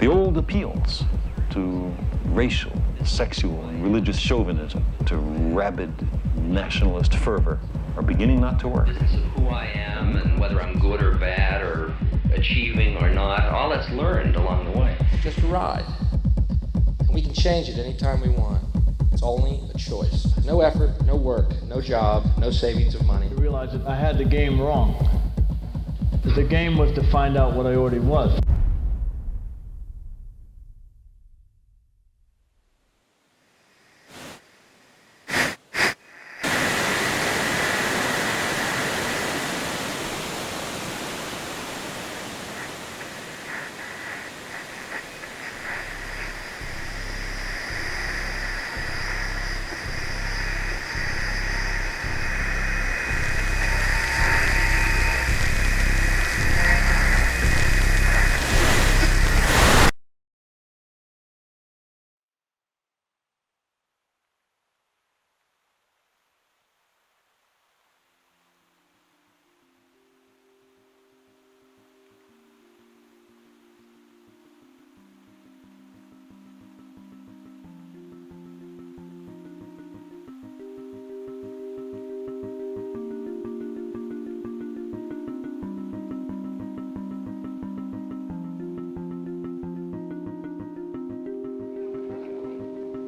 The old appeals to racial, sexual, and religious chauvinism, to rabid nationalist fervor, are beginning not to work. Business of who I am and whether I'm good or bad or achieving or not, all that's learned along the way. Just a ride. And we can change it anytime we want. It's only a choice. No effort, no work, no job, no savings of money. I realized that I had the game wrong. That the game was to find out what I already was.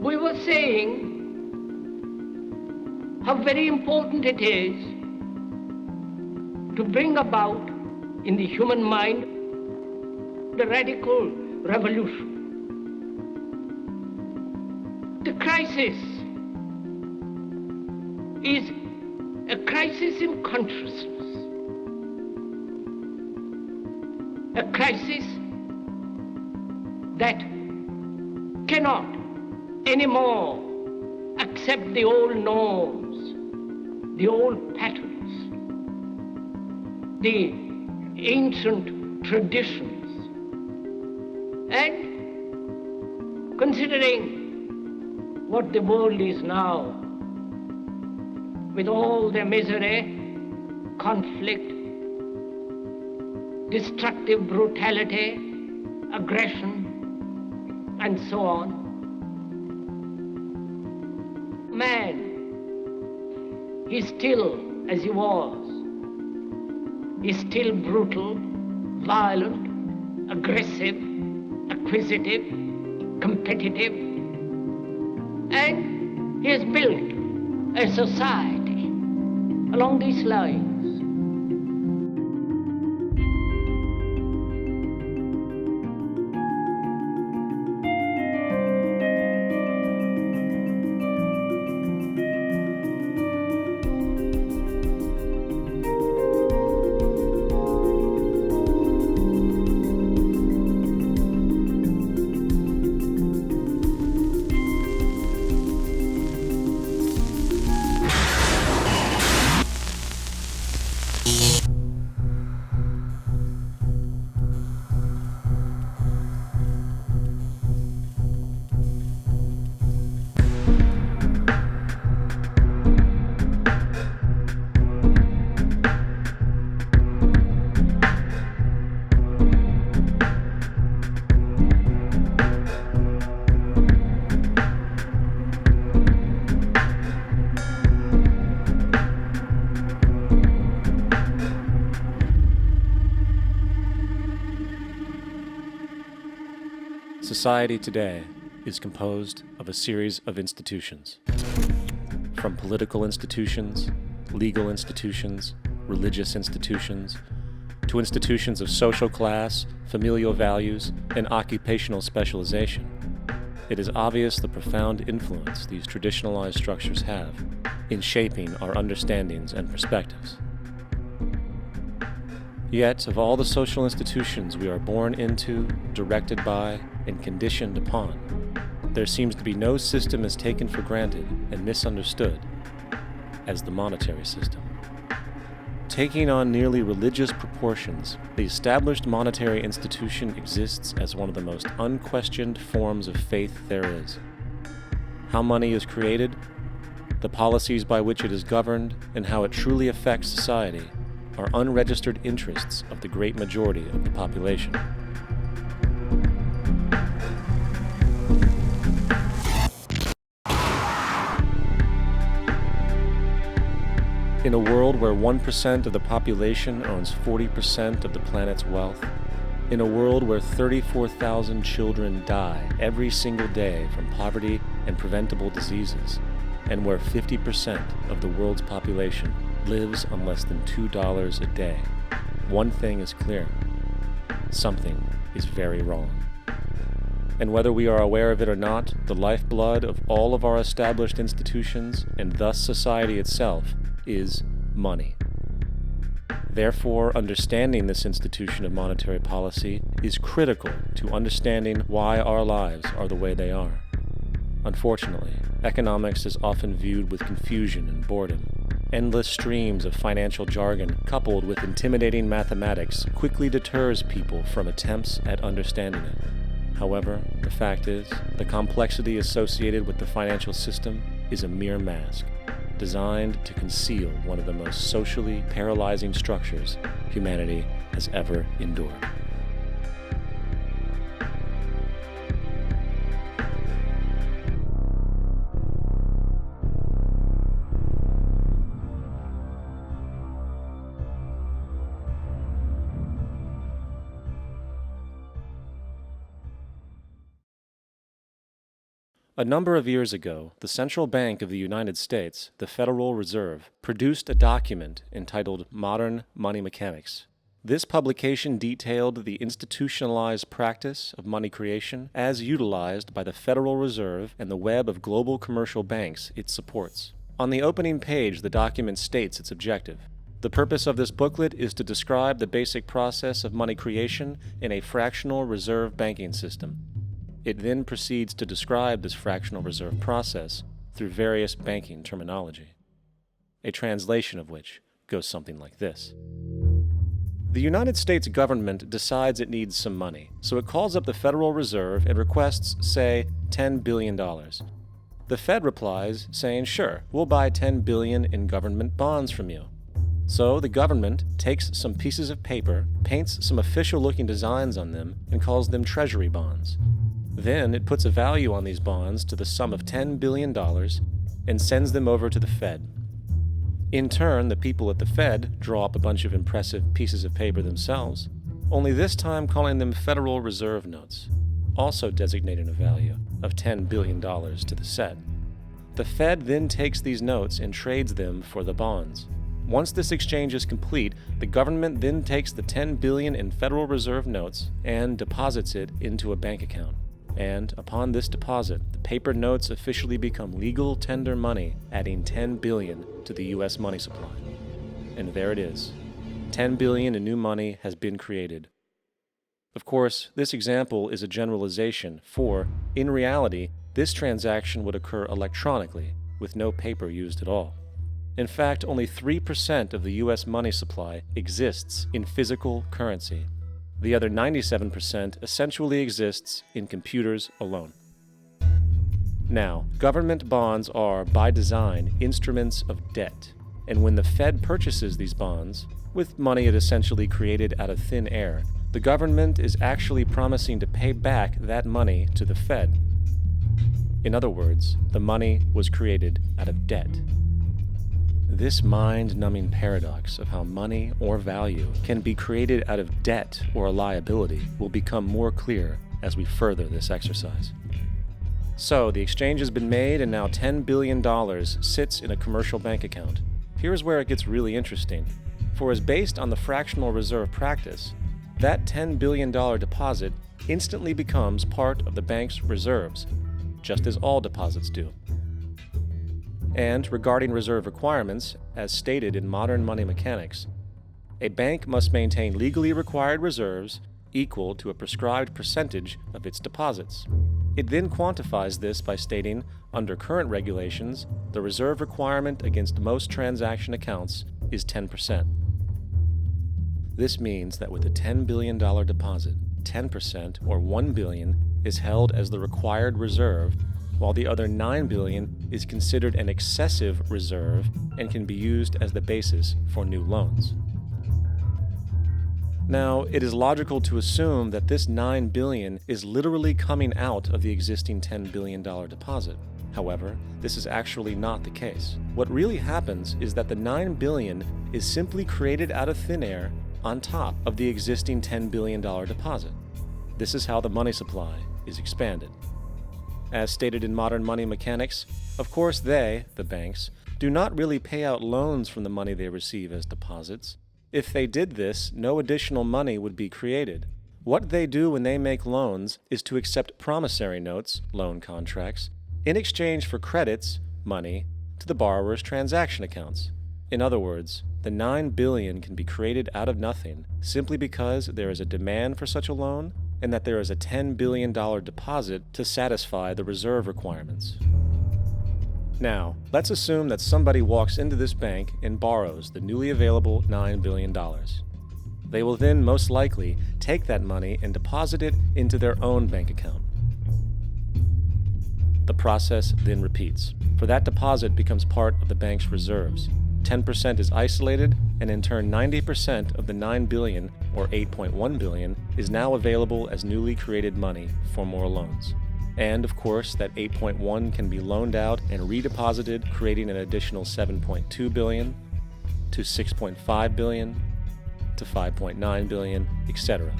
We were saying how very important it is to bring about in the human mind the radical revolution. The crisis is a crisis in consciousness, a crisis that cannot anymore accept the old norms, the old patterns, the ancient traditions. And considering what the world is now, with all the misery, conflict, destructive brutality, aggression, and so on, man is still as he was. He's still brutal, violent, aggressive, acquisitive, competitive, and he has built a society along these lines. Society today is composed of a series of institutions. From political institutions, legal institutions, religious institutions, to institutions of social class, familial values, and occupational specialization, it is obvious the profound influence these traditionalized structures have in shaping our understandings and perspectives. Yet, of all the social institutions we are born into, directed by, and conditioned upon, there seems to be no system as taken for granted and misunderstood as the monetary system. Taking on nearly religious proportions, the established monetary institution exists as one of the most unquestioned forms of faith there is. How money is created, the policies by which it is governed, and how it truly affects society are unregistered interests of the great majority of the population. In a world where 1% of the population owns 40% of the planet's wealth, in a world where 34,000 children die every single day from poverty and preventable diseases, and where 50% of the world's population lives on less than $2 a day, one thing is clear: something is very wrong. And whether we are aware of it or not, the lifeblood of all of our established institutions, and thus society itself, is money. Therefore, understanding this institution of monetary policy is critical to understanding why our lives are the way they are. Unfortunately, economics is often viewed with confusion and boredom. Endless streams of financial jargon coupled with intimidating mathematics quickly deters people from attempts at understanding it. However, the fact is, the complexity associated with the financial system is a mere mask, designed to conceal one of the most socially paralyzing structures humanity has ever endured. A number of years ago, the Central Bank of the United States, the Federal Reserve, produced a document entitled Modern Money Mechanics. This publication detailed the institutionalized practice of money creation as utilized by the Federal Reserve and the web of global commercial banks it supports. On the opening page, the document states its objective. The purpose of this booklet is to describe the basic process of money creation in a fractional reserve banking system. It then proceeds to describe this fractional reserve process through various banking terminology, a translation of which goes something like this. The United States government decides it needs some money, so it calls up the Federal Reserve and requests, say, $10 billion. The Fed replies, saying, sure, we'll buy $10 billion in government bonds from you. So the government takes some pieces of paper, paints some official-looking designs on them, and calls them treasury bonds. Then it puts a value on these bonds to the sum of $10 billion and sends them over to the Fed. In turn, the people at the Fed draw up a bunch of impressive pieces of paper themselves, only this time calling them Federal Reserve notes, also designating a value of $10 billion to the Fed. The Fed then takes these notes and trades them for the bonds. Once this exchange is complete, the government then takes the $10 billion in Federal Reserve notes and deposits it into a bank account. And upon this deposit, the paper notes officially become legal tender money, adding $10 billion to the U.S. money supply. And there it is. $10 billion in new money has been created. Of course, this example is a generalization, for, in reality, this transaction would occur electronically, with no paper used at all. In fact, only 3% of the U.S. money supply exists in physical currency. The other 97% essentially exists in computers alone. Now, government bonds are, by design, instruments of debt, and when the Fed purchases these bonds, with money it essentially created out of thin air, the government is actually promising to pay back that money to the Fed. In other words, the money was created out of debt. This mind-numbing paradox of how money or value can be created out of debt or a liability will become more clear as we further this exercise. So, the exchange has been made and now $10 billion sits in a commercial bank account. Here's where it gets really interesting. For as based on the fractional reserve practice, that $10 billion deposit instantly becomes part of the bank's reserves, just as all deposits do. And regarding reserve requirements, as stated in modern money mechanics, a bank must maintain legally required reserves equal to a prescribed percentage of its deposits. It then quantifies this by stating, under current regulations, the reserve requirement against most transaction accounts is 10%. This means that with a $10 billion deposit, 10%, or $1 billion, is held as the required reserve, while the other $9 billion is considered an excessive reserve and can be used as the basis for new loans. Now, it is logical to assume that this $9 billion is literally coming out of the existing $10 billion deposit. However, this is actually not the case. What really happens is that the $9 billion is simply created out of thin air on top of the existing $10 billion deposit. This is how the money supply is expanded. As stated in modern money mechanics, of course they, the banks, do not really pay out loans from the money they receive as deposits. If they did this, no additional money would be created. What they do when they make loans is to accept promissory notes, loan contracts, in exchange for credits, money, to the borrower's transaction accounts. In other words, the $9 billion can be created out of nothing simply because there is a demand for such a loan and that there is a $10 billion deposit to satisfy the reserve requirements. Now, let's assume that somebody walks into this bank and borrows the newly available $9 billion. They will then most likely take that money and deposit it into their own bank account. The process then repeats, for that deposit becomes part of the bank's reserves. 10% is isolated, and in turn 90% of the $9 billion, or $8.1 billion, is now available as newly created money for more loans. And of course, that 8.1 can be loaned out and redeposited, creating an additional 7.2 billion, to 6.5 billion, to 5.9 billion, etc.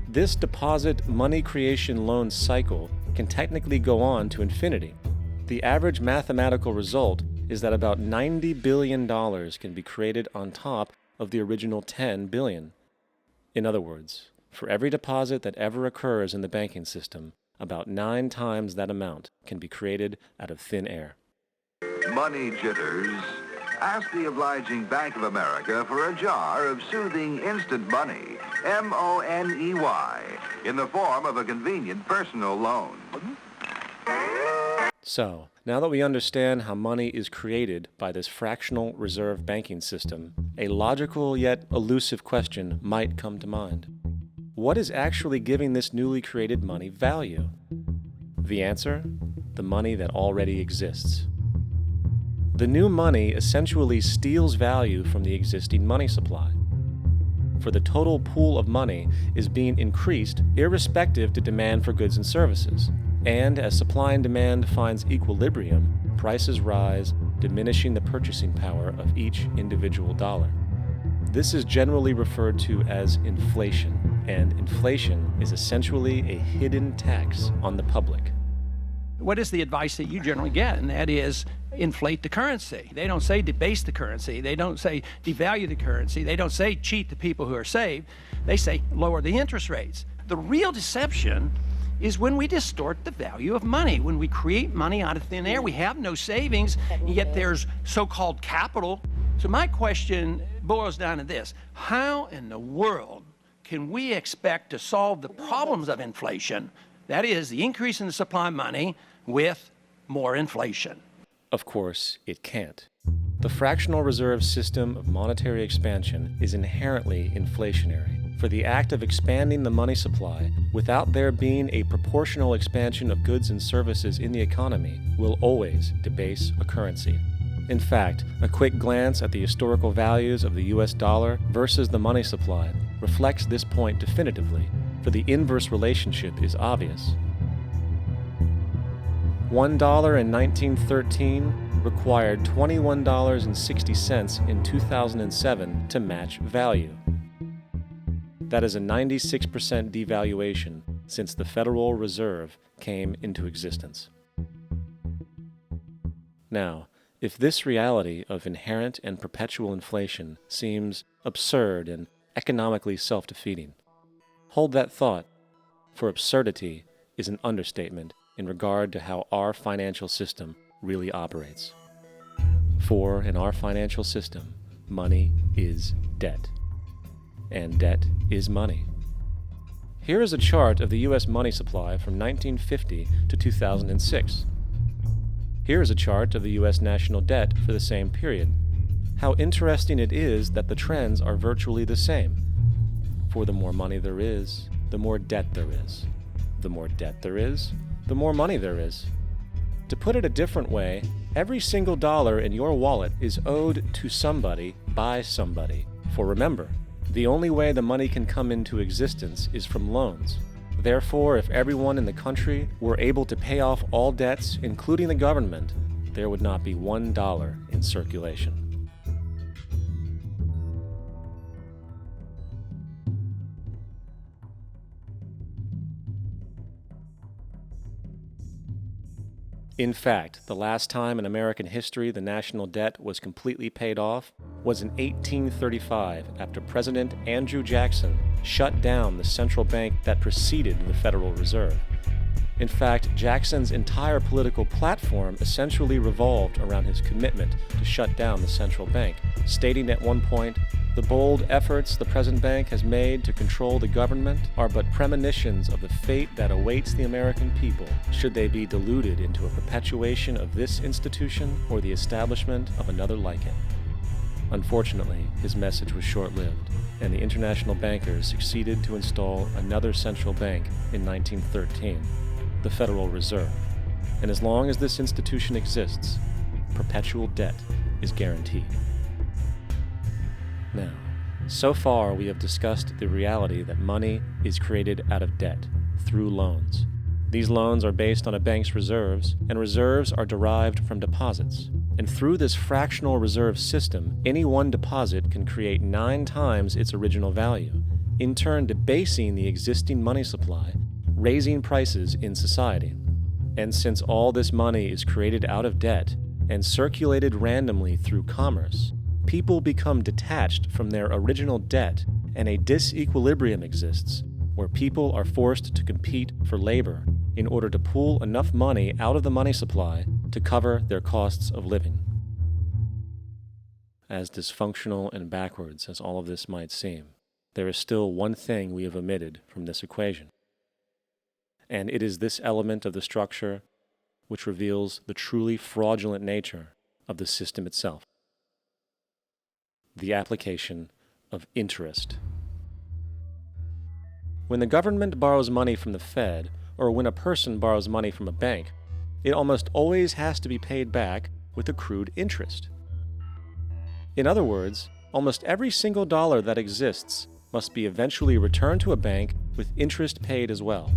This deposit money creation loan cycle can technically go on to infinity. The average mathematical result is that about $90 billion can be created on top of the original $10 billion. In other words, for every deposit that ever occurs in the banking system, about 9 times that amount can be created out of thin air. Money jitters. Ask the obliging Bank of America for a jar of soothing instant money, M-O-N-E-Y, in the form of a convenient personal loan. So, now that we understand how money is created by this fractional reserve banking system, a logical yet elusive question might come to mind. What is actually giving this newly created money value? The answer? The money that already exists. The new money essentially steals value from the existing money supply. For the total pool of money is being increased irrespective to demand for goods and services. And as supply and demand finds equilibrium, prices rise, diminishing the purchasing power of each individual dollar. This is generally referred to as inflation, and inflation is essentially a hidden tax on the public. What is the advice that you generally get? And that is inflate the currency. They don't say debase the currency. They don't say devalue the currency. They don't say cheat the people who are saved. They say lower the interest rates. The real deception is when we distort the value of money. When we create money out of thin air, we have no savings, yet there's so-called capital. So my question boils down to this: how in the world can we expect to solve the problems of inflation, that is, the increase in the supply of money, with more inflation? Of course, it can't. The fractional reserve system of monetary expansion is inherently inflationary. For the act of expanding the money supply without there being a proportional expansion of goods and services in the economy will always debase a currency. In fact, a quick glance at the historical values of the US dollar versus the money supply reflects this point definitively, for the inverse relationship is obvious. $1 in 1913 required $21.60 in 2007 to match value. That is a 96% devaluation since the Federal Reserve came into existence. Now, if this reality of inherent and perpetual inflation seems absurd and economically self-defeating, hold that thought, for absurdity is an understatement in regard to how our financial system really operates. For in our financial system, money is debt. And debt is money. Here is a chart of the U.S. money supply from 1950 to 2006. Here is a chart of the U.S. national debt for the same period. How interesting it is that the trends are virtually the same. For the more money there is, the more debt there is. The more debt there is, the more money there is. To put it a different way, every single dollar in your wallet is owed to somebody by somebody. For remember, the only way the money can come into existence is from loans. Therefore, if everyone in the country were able to pay off all debts, including the government, there would not be $1 in circulation. In fact, the last time in American history the national debt was completely paid off was in 1835 after President Andrew Jackson shut down the central bank that preceded the Federal Reserve. In fact, Jackson's entire political platform essentially revolved around his commitment to shut down the central bank, stating at one point, "The bold efforts the present bank has made to control the government are but premonitions of the fate that awaits the American people should they be deluded into a perpetuation of this institution or the establishment of another like it." Unfortunately, his message was short-lived, and the international bankers succeeded to install another central bank in 1913, the Federal Reserve. And as long as this institution exists, perpetual debt is guaranteed. Now, so far we have discussed the reality that money is created out of debt, through loans. These loans are based on a bank's reserves, and reserves are derived from deposits. And through this fractional reserve system, any one deposit can create 9 times its original value, in turn debasing the existing money supply, raising prices in society. And since all this money is created out of debt and circulated randomly through commerce, people become detached from their original debt, and a disequilibrium exists where people are forced to compete for labor in order to pool enough money out of the money supply to cover their costs of living. As dysfunctional and backwards as all of this might seem, there is still one thing we have omitted from this equation. And it is this element of the structure which reveals the truly fraudulent nature of the system itself: the application of interest. When the government borrows money from the Fed, or when a person borrows money from a bank, it almost always has to be paid back with accrued interest. In other words, almost every single dollar that exists must be eventually returned to a bank with interest paid as well.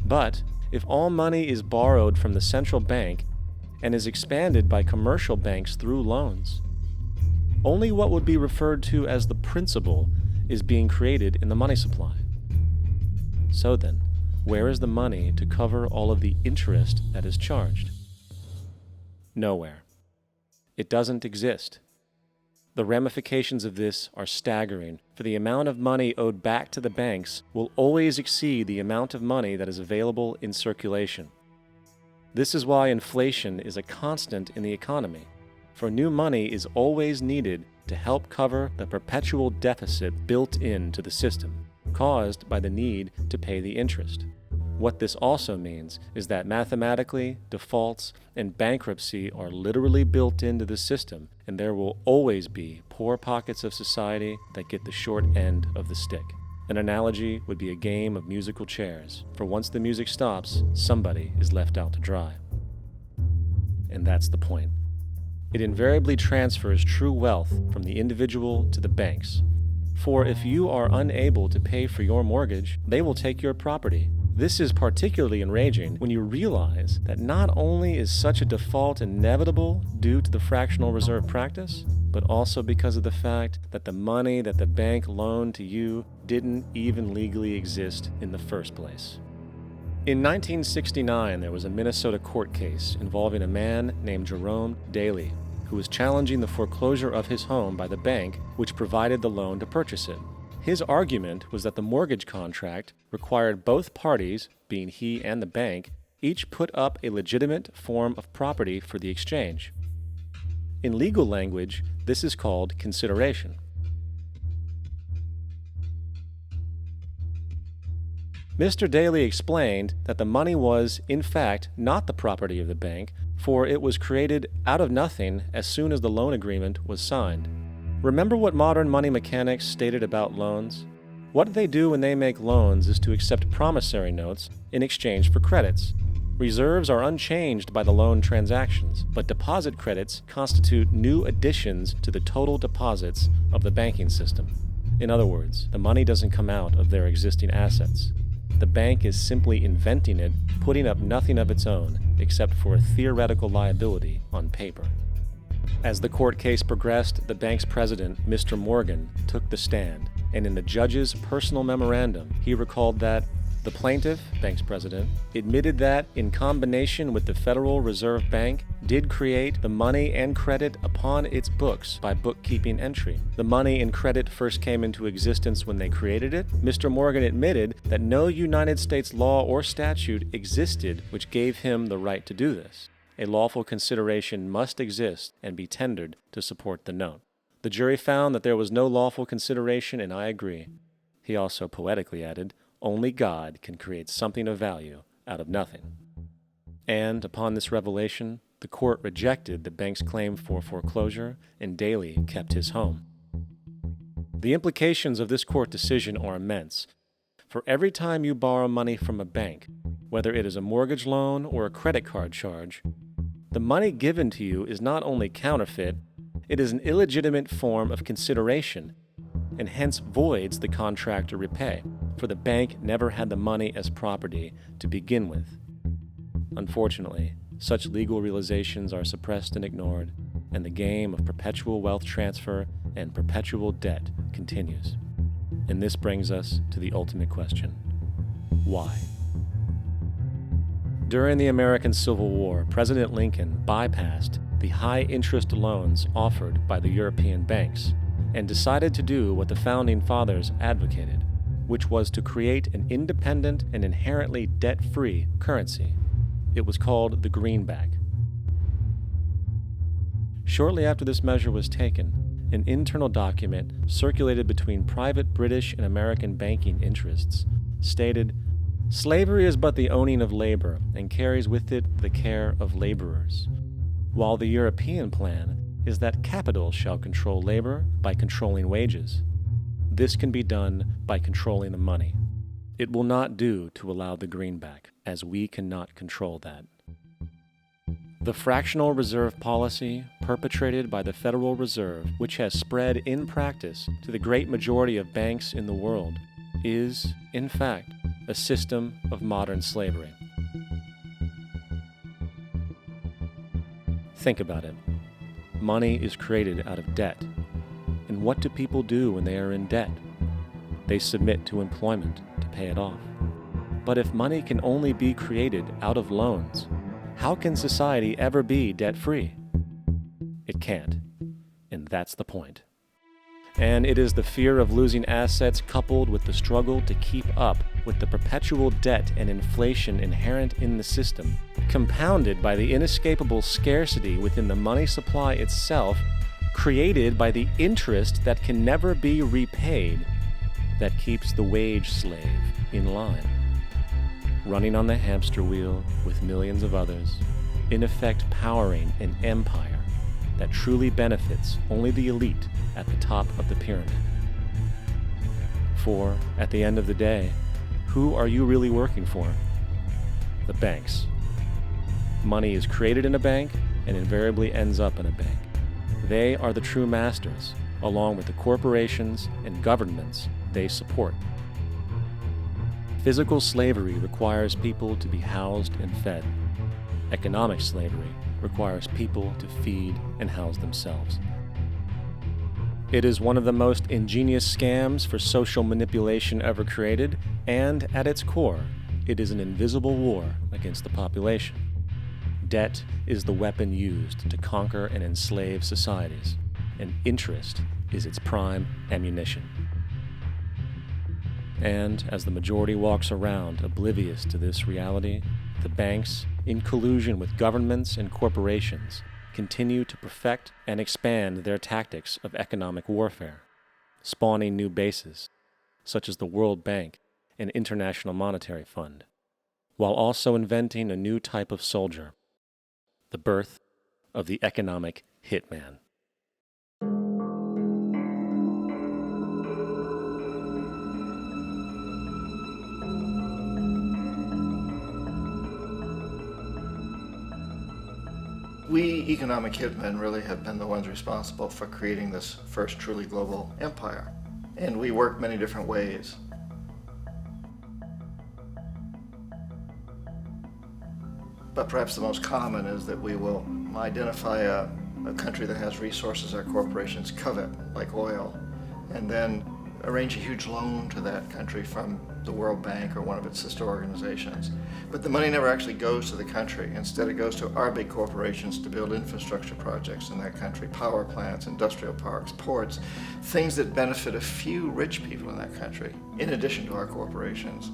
But if all money is borrowed from the central bank and is expanded by commercial banks through loans, only what would be referred to as the principal is being created in the money supply. So then, where is the money to cover all of the interest that is charged? Nowhere. It doesn't exist. The ramifications of this are staggering, for the amount of money owed back to the banks will always exceed the amount of money that is available in circulation. This is why inflation is a constant in the economy, for new money is always needed to help cover the perpetual deficit built into the system, caused by the need to pay the interest. What this also means is that mathematically, defaults and bankruptcy are literally built into the system, and there will always be poor pockets of society that get the short end of the stick. An analogy would be a game of musical chairs, for once the music stops, somebody is left out to dry. And that's the point. It invariably transfers true wealth from the individual to the banks. For if you are unable to pay for your mortgage, they will take your property. This is particularly enraging when you realize that not only is such a default inevitable due to the fractional reserve practice, but also because of the fact that the money that the bank loaned to you didn't even legally exist in the first place. In 1969, there was a Minnesota court case involving a man named Jerome Daly, who was challenging the foreclosure of his home by the bank which provided the loan to purchase it. His argument was that the mortgage contract required both parties, being he and the bank, each put up a legitimate form of property for the exchange. In legal language, this is called consideration. Mr. Daly explained that the money was, in fact, not the property of the bank, for it was created out of nothing as soon as the loan agreement was signed. Remember what modern money mechanics stated about loans? What they do when they make loans is to accept promissory notes in exchange for credits. Reserves are unchanged by the loan transactions, but deposit credits constitute new additions to the total deposits of the banking system. In other words, the money doesn't come out of their existing assets. the bank is simply inventing it, putting up nothing of its own except for a theoretical liability on paper. As the court case progressed, the bank's president, Mr. Morgan, took the stand, and in the judge's personal memorandum, he recalled that the plaintiff, bank's president, admitted that, in combination with the Federal Reserve Bank, did create the money and credit upon its books by bookkeeping entry. The money and credit first came into existence when they created it. Mr. Morgan admitted that no United States law or statute existed which gave him the right to do this. A lawful consideration must exist and be tendered to support the note. The jury found that there was no lawful consideration, and I agree. He also poetically added, only God can create something of value out of nothing. And upon this revelation, the court rejected the bank's claim for foreclosure, and Daly kept his home. The implications of this court decision are immense. For every time you borrow money from a bank, whether it is a mortgage loan or a credit card charge, the money given to you is not only counterfeit, it is an illegitimate form of consideration, and hence voids the contract to repay, for the bank never had the money as property to begin with. Unfortunately, such legal realizations are suppressed and ignored, and the game of perpetual wealth transfer and perpetual debt continues. And this brings us to the ultimate question: why? During the American Civil War, President Lincoln bypassed the high-interest loans offered by the European banks and decided to do what the Founding Fathers advocated, which was to create an independent and inherently debt-free currency. It was called the greenback. Shortly after this measure was taken, an internal document circulated between private British and American banking interests stated, "Slavery is but the owning of labor and carries with it the care of laborers, while the European plan is that capital shall control labor by controlling wages. This can be done by controlling the money. It will not do to allow the greenback, as we cannot control that." The fractional reserve policy perpetrated by the Federal Reserve, which has spread in practice to the great majority of banks in the world, is, in fact, a system of modern slavery. Think about it. Money is created out of debt. And what do people do when they are in debt? They submit to employment to pay it off. But if money can only be created out of loans, how can society ever be debt-free? It can't. And that's the point. And it is the fear of losing assets coupled with the struggle to keep up with the perpetual debt and inflation inherent in the system, compounded by the inescapable scarcity within the money supply itself, created by the interest that can never be repaid, that keeps the wage slave in line, running on the hamster wheel with millions of others, in effect powering an empire that truly benefits only the elite at the top of the pyramid. For, at the end of the day, who are you really working for? The banks. Money is created in a bank and invariably ends up in a bank. They are the true masters, along with the corporations and governments they support. Physical slavery requires people to be housed and fed. Economic slavery requires people to feed and house themselves. It is one of the most ingenious scams for social manipulation ever created, and at its core, it is an invisible war against the population. Debt is the weapon used to conquer and enslave societies, and interest is its prime ammunition. And as the majority walks around oblivious to this reality, the banks, in collusion with governments and corporations, continue to perfect and expand their tactics of economic warfare, spawning new bases, such as the World Bank and International Monetary Fund, while also inventing a new type of soldier, the birth of the economic hitman. We economic hitmen really have been the ones responsible for creating this first truly global empire, and we work many different ways. But perhaps the most common is that we will identify a country that has resources our corporations covet, like oil, and then arrange a huge loan to that country from the World Bank or one of its sister organizations. But the money never actually goes to the country. Instead, it goes to our big corporations to build infrastructure projects in that country, power plants, industrial parks, ports, things that benefit a few rich people in that country, in addition to our corporations,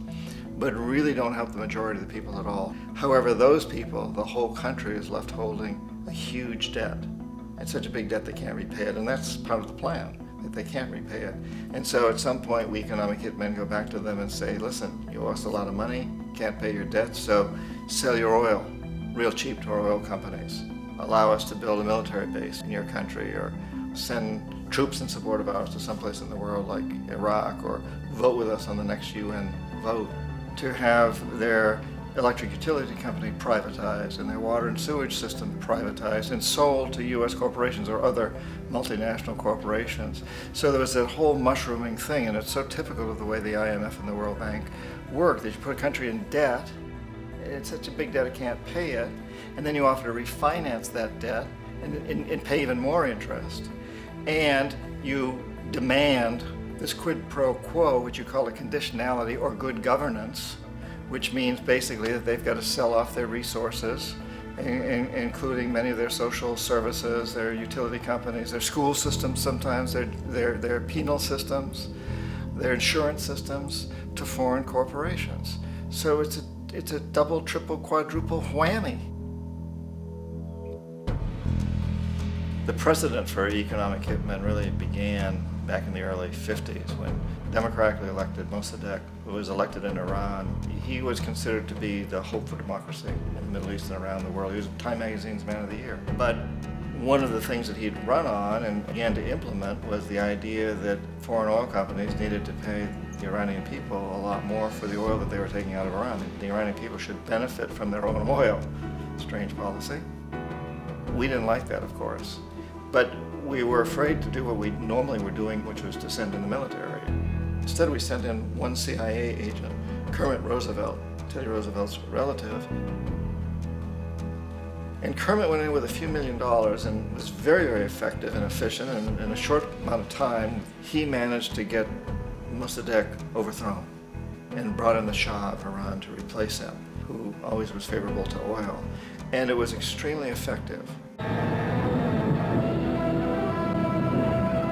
but really don't help the majority of the people at all. However, those people, the whole country is left holding a huge debt. It's such a big debt they can't repay it, and that's part of the plan, that they can't repay it. And so at some point, we economic hitmen go back to them and say, listen, you owe us a lot of money, can't pay your debt, so sell your oil real cheap to our oil companies. Allow us to build a military base in your country, or send troops in support of ours to someplace in the world like Iraq, or vote with us on the next UN vote. To have their electric utility company privatized and their water and sewage system privatized and sold to U.S. corporations or other multinational corporations. So there was that whole mushrooming thing, and it's so typical of the way the IMF and the World Bank work, that you put a country in debt, it's such a big debt it can't pay it, and then you offer to refinance that debt and pay even more interest. And you demand this quid pro quo, which you call a conditionality or good governance, which means basically that they've got to sell off their resources, including many of their social services, their utility companies, their school systems sometimes, their penal systems, their insurance systems, to foreign corporations. So it's a double, triple, quadruple whammy. The precedent for economic hitmen really began back in the early 50s when democratically elected Mossadegh, who was elected in Iran, he was considered to be the hope for democracy in the Middle East and around the world. He was Time Magazine's Man of the Year. But one of the things that he'd run on and began to implement was the idea that foreign oil companies needed to pay the Iranian people a lot more for the oil that they were taking out of Iran. The Iranian people should benefit from their own oil. Strange policy. We didn't like that, of course. But we were afraid to do what we normally were doing, which was to send in the military. Instead, we sent in one CIA agent, Kermit Roosevelt, Teddy Roosevelt's relative. And Kermit went in with a few $1 million and was very, very effective and efficient. And in a short amount of time, he managed to get Mossadegh overthrown and brought in the Shah of Iran to replace him, who always was favorable to oil. And it was extremely effective.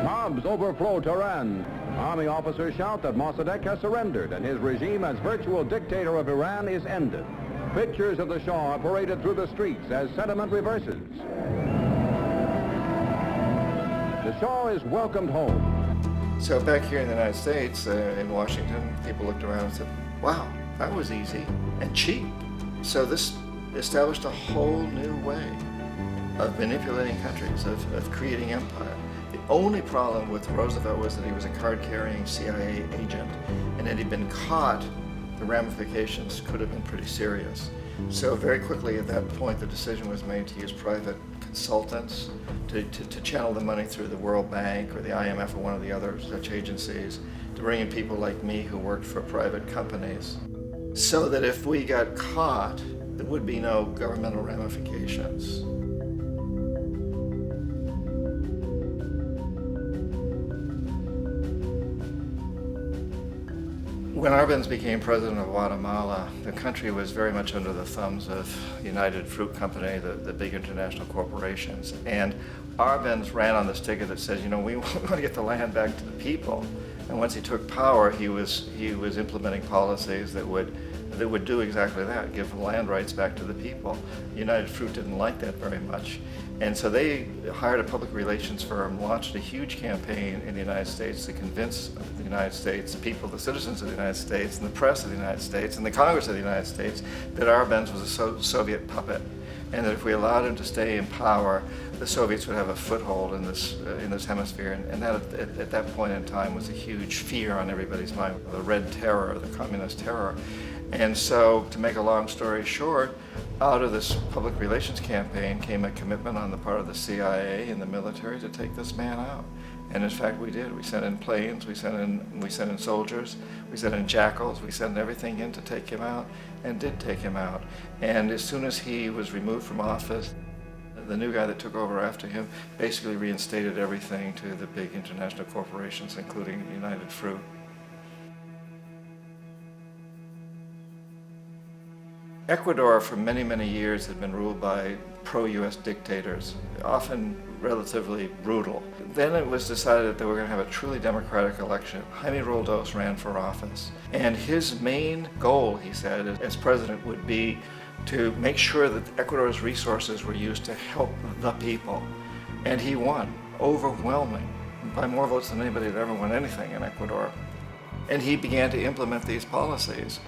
Mobs overflow Tehran. Army officers shout that Mossadegh has surrendered and his regime as virtual dictator of Iran is ended. Pictures of the Shah are paraded through the streets as sentiment reverses. The Shah is welcomed home. So back here in the United States, in Washington, people looked around and said, wow, that was easy and cheap. So this established a whole new way of manipulating countries, of creating empire. The only problem with Roosevelt was that he was a card-carrying CIA agent, and had he been caught, the ramifications could have been pretty serious. So very quickly at that point, the decision was made to use private consultants to channel the money through the World Bank or the IMF or one of the other such agencies, to bring in people like me who worked for private companies, so that if we got caught, there would be no governmental ramifications. When Arbenz became president of Guatemala, the country was very much under the thumbs of United Fruit Company, the big international corporations. And Arbenz ran on this ticket that says, you know, we want to get the land back to the people. And once he took power, he was implementing policies that would do exactly that, give land rights back to the people. United Fruit didn't like that very much. And so they hired a public relations firm, launched a huge campaign in the United States to convince the United States people, the citizens of the United States, and the press of the United States, and the Congress of the United States, that Arbenz was a Soviet puppet, and that if we allowed him to stay in power, the Soviets would have a foothold in this hemisphere. And that at that point in time was a huge fear on everybody's mind, the Red Terror, the communist terror. And so, to make a long story short, out of this public relations campaign came a commitment on the part of the CIA and the military to take this man out. And in fact, we did. We sent in planes, we sent in soldiers, we sent in jackals, we sent everything in to take him out, and did take him out. And as soon as he was removed from office, the new guy that took over after him basically reinstated everything to the big international corporations, including United Fruit. Ecuador for many, many years had been ruled by pro-US dictators, often relatively brutal. Then it was decided that they were going to have a truly democratic election. Jaime Roldos ran for office, and his main goal, he said, as president would be to make sure that Ecuador's resources were used to help the people. And he won, overwhelming, by more votes than anybody had ever won anything in Ecuador. And he began to implement these policies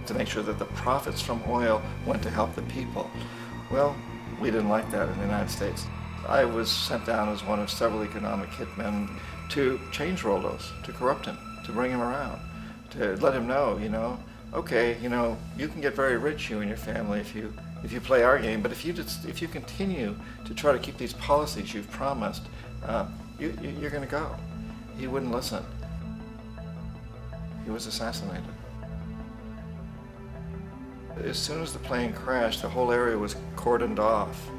to make sure that the profits from oil went to help the people. Well, we didn't like that in the United States. I was sent down as one of several economic hitmen to change Roldos, to corrupt him, to bring him around, to let him know, okay, you can get very rich, you and your family, if you play our game, but if you continue to try to keep these policies you've promised, you're going to go. He wouldn't listen. He was assassinated. As soon as the plane crashed, the whole area was cordoned off.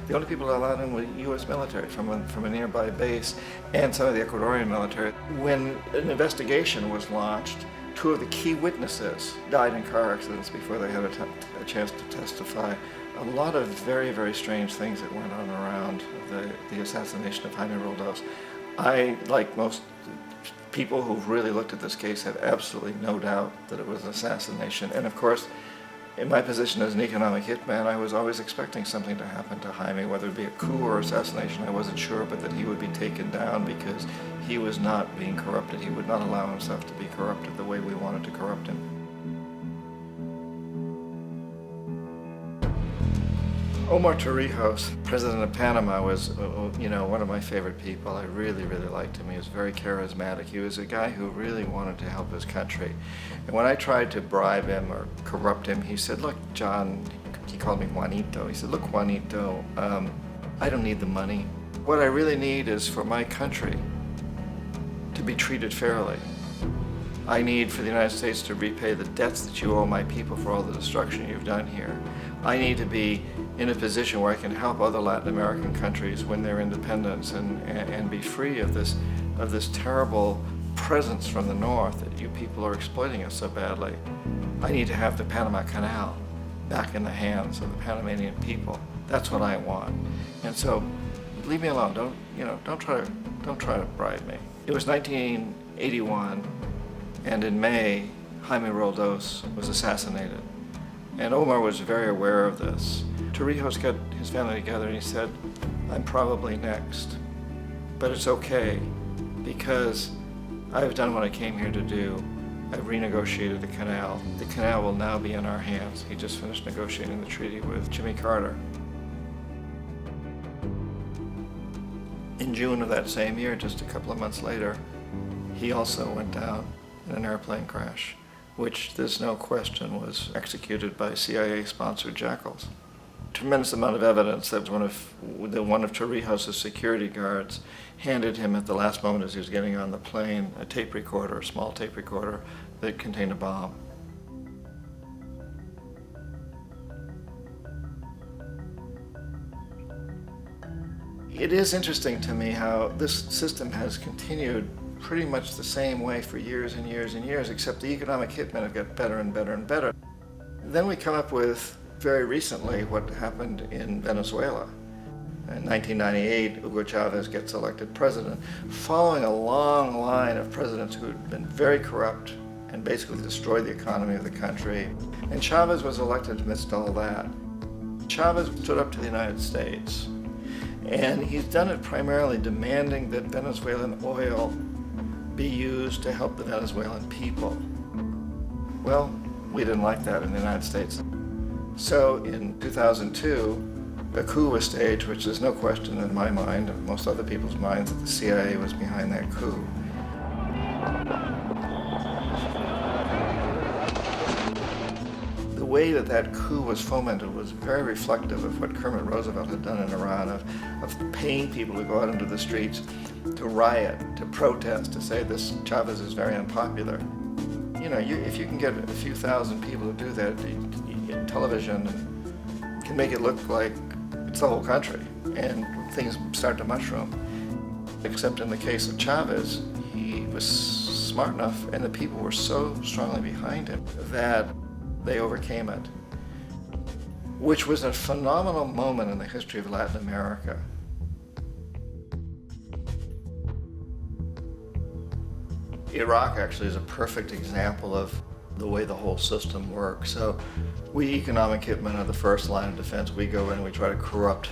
The only people allowed in were U.S. military from a nearby base and some of the Ecuadorian military. When an investigation was launched, 2 of the key witnesses died in car accidents before they had a chance to testify. A lot of very, very strange things that went on around the assassination of Jaime Roldos. I, like most people who've really looked at this case, have absolutely no doubt that it was an assassination. And of course, in my position as an economic hitman, I was always expecting something to happen to Jaime, whether it be a coup or assassination, I wasn't sure, but that he would be taken down because he was not being corrupted. He would not allow himself to be corrupted the way we wanted to corrupt him. Omar Torrijos, president of Panama, was one of my favorite people. I really, really liked him. He was very charismatic. He was a guy who really wanted to help his country. And when I tried to bribe him or corrupt him, he said, look, John, he called me Juanito. He said, look, Juanito, I don't need the money. What I really need is for my country to be treated fairly. I need for the United States to repay the debts that you owe my people for all the destruction you've done here. I need to be in a position where I can help other Latin American countries win their independence and be free of this terrible presence from the north that you people are exploiting us so badly. I need to have the Panama Canal back in the hands of the Panamanian people. That's what I want. And so, leave me alone. Don't try to bribe me. It was 1981, and in May, Jaime Roldos was assassinated. And Omar was very aware of this. Torrijos got his family together and he said, I'm probably next, but it's okay because I've done what I came here to do. I've renegotiated the canal. The canal will now be in our hands. He just finished negotiating the treaty with Jimmy Carter. In June of that same year, just a couple of months later, he also went down in an airplane crash, which there's no question was executed by CIA-sponsored jackals. Tremendous amount of evidence that one of Torrijos' security guards handed him at the last moment as he was getting on the plane a tape recorder, a small tape recorder that contained a bomb. It is interesting to me how this system has continued pretty much the same way for years and years and years, except the economic hitmen have got better and better and better. Then we come up with, very recently, what happened in Venezuela. In 1998, Hugo Chavez gets elected president, following a long line of presidents who had been very corrupt and basically destroyed the economy of the country. And Chavez was elected amidst all that. Chavez stood up to the United States, and he's done it primarily demanding that Venezuelan oil be used to help the Venezuelan people. Well, we didn't like that in the United States. So in 2002, a coup was staged, which there's no question in my mind, and most other people's minds, that the CIA was behind that coup. The way that coup was fomented was very reflective of what Kermit Roosevelt had done in Iran, of paying people to go out into the streets to riot, to protest, to say this Chavez is very unpopular. You know, if you can get a few thousand people to do that, television can make it look like it's the whole country, and things start to mushroom. Except in the case of Chavez, he was smart enough, and the people were so strongly behind him that they overcame it, which was a phenomenal moment in the history of Latin America. Iraq actually is a perfect example of the way the whole system works. So we economic hitmen are the first line of defense. We go in and we try to corrupt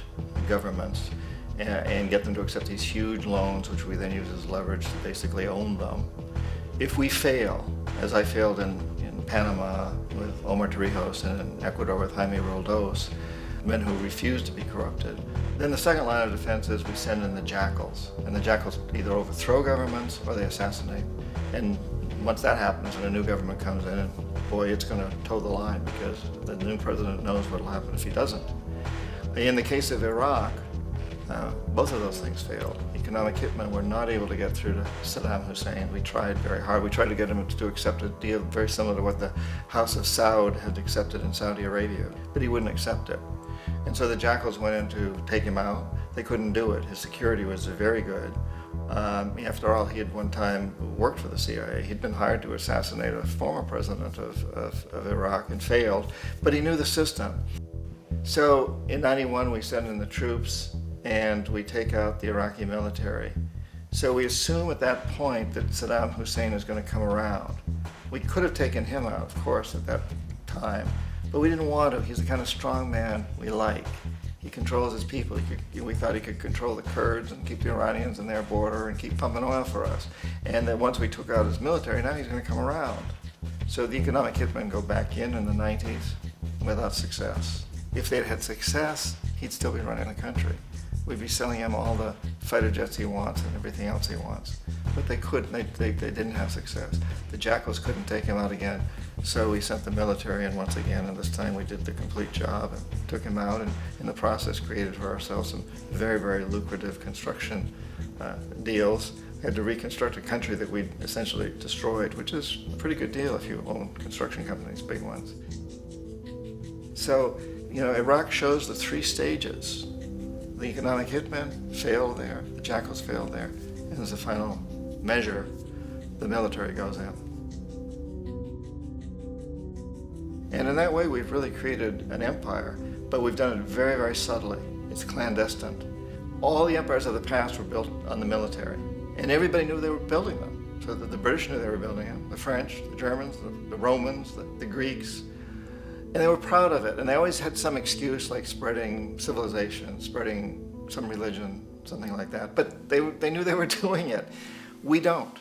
governments and get them to accept these huge loans, which we then use as leverage to basically own them. If we fail, as I failed in Panama with Omar Torrijos and in Ecuador with Jaime Roldos, men who refuse to be corrupted, then the second line of defense is we send in the jackals. And the jackals either overthrow governments or they assassinate. And once that happens and a new government comes in, and boy, it's going to toe the line because the new president knows what will happen if he doesn't. In the case of Iraq, both of those things failed. Economic hitmen were not able to get through to Saddam Hussein. We tried very hard. We tried to get him to accept a deal very similar to what the House of Saud had accepted in Saudi Arabia, but he wouldn't accept it. And so the jackals went in to take him out. They couldn't do it. His security was very good. After all, he had one time worked for the CIA. He'd been hired to assassinate a former president of Iraq and failed, but he knew the system. So in '91, we send in the troops and we take out the Iraqi military. So we assume at that point that Saddam Hussein is going to come around. We could have taken him out, of course, at that time, but we didn't want to. He's the kind of strong man we like. He controls his people. We thought he could control the Kurds and keep the Iranians in their border and keep pumping oil for us. And then once we took out his military, now he's going to come around. So the economic hitmen go back in the 90s without success. If they'd had success, he'd still be running the country. We'd be selling him all the fighter jets he wants and everything else he wants. But they couldn't, they didn't have success. The jackals couldn't take him out again, so we sent the military in once again, and this time we did the complete job and took him out, and in the process created for ourselves some very, very lucrative construction deals. We had to reconstruct a country that we'd essentially destroyed, which is a pretty good deal if you own construction companies, big ones. So, Iraq shows the three stages. The economic hitmen failed there, the jackals failed there, and as a final measure, the military goes in. And in that way, we've really created an empire, but we've done it very, very subtly. It's clandestine. All the empires of the past were built on the military, and everybody knew they were building them. So the British knew they were building them, the French, the Germans, the Romans, the Greeks. And they were proud of it, and they always had some excuse like spreading civilization, spreading some religion, something like that. But they knew they were doing it. We don't.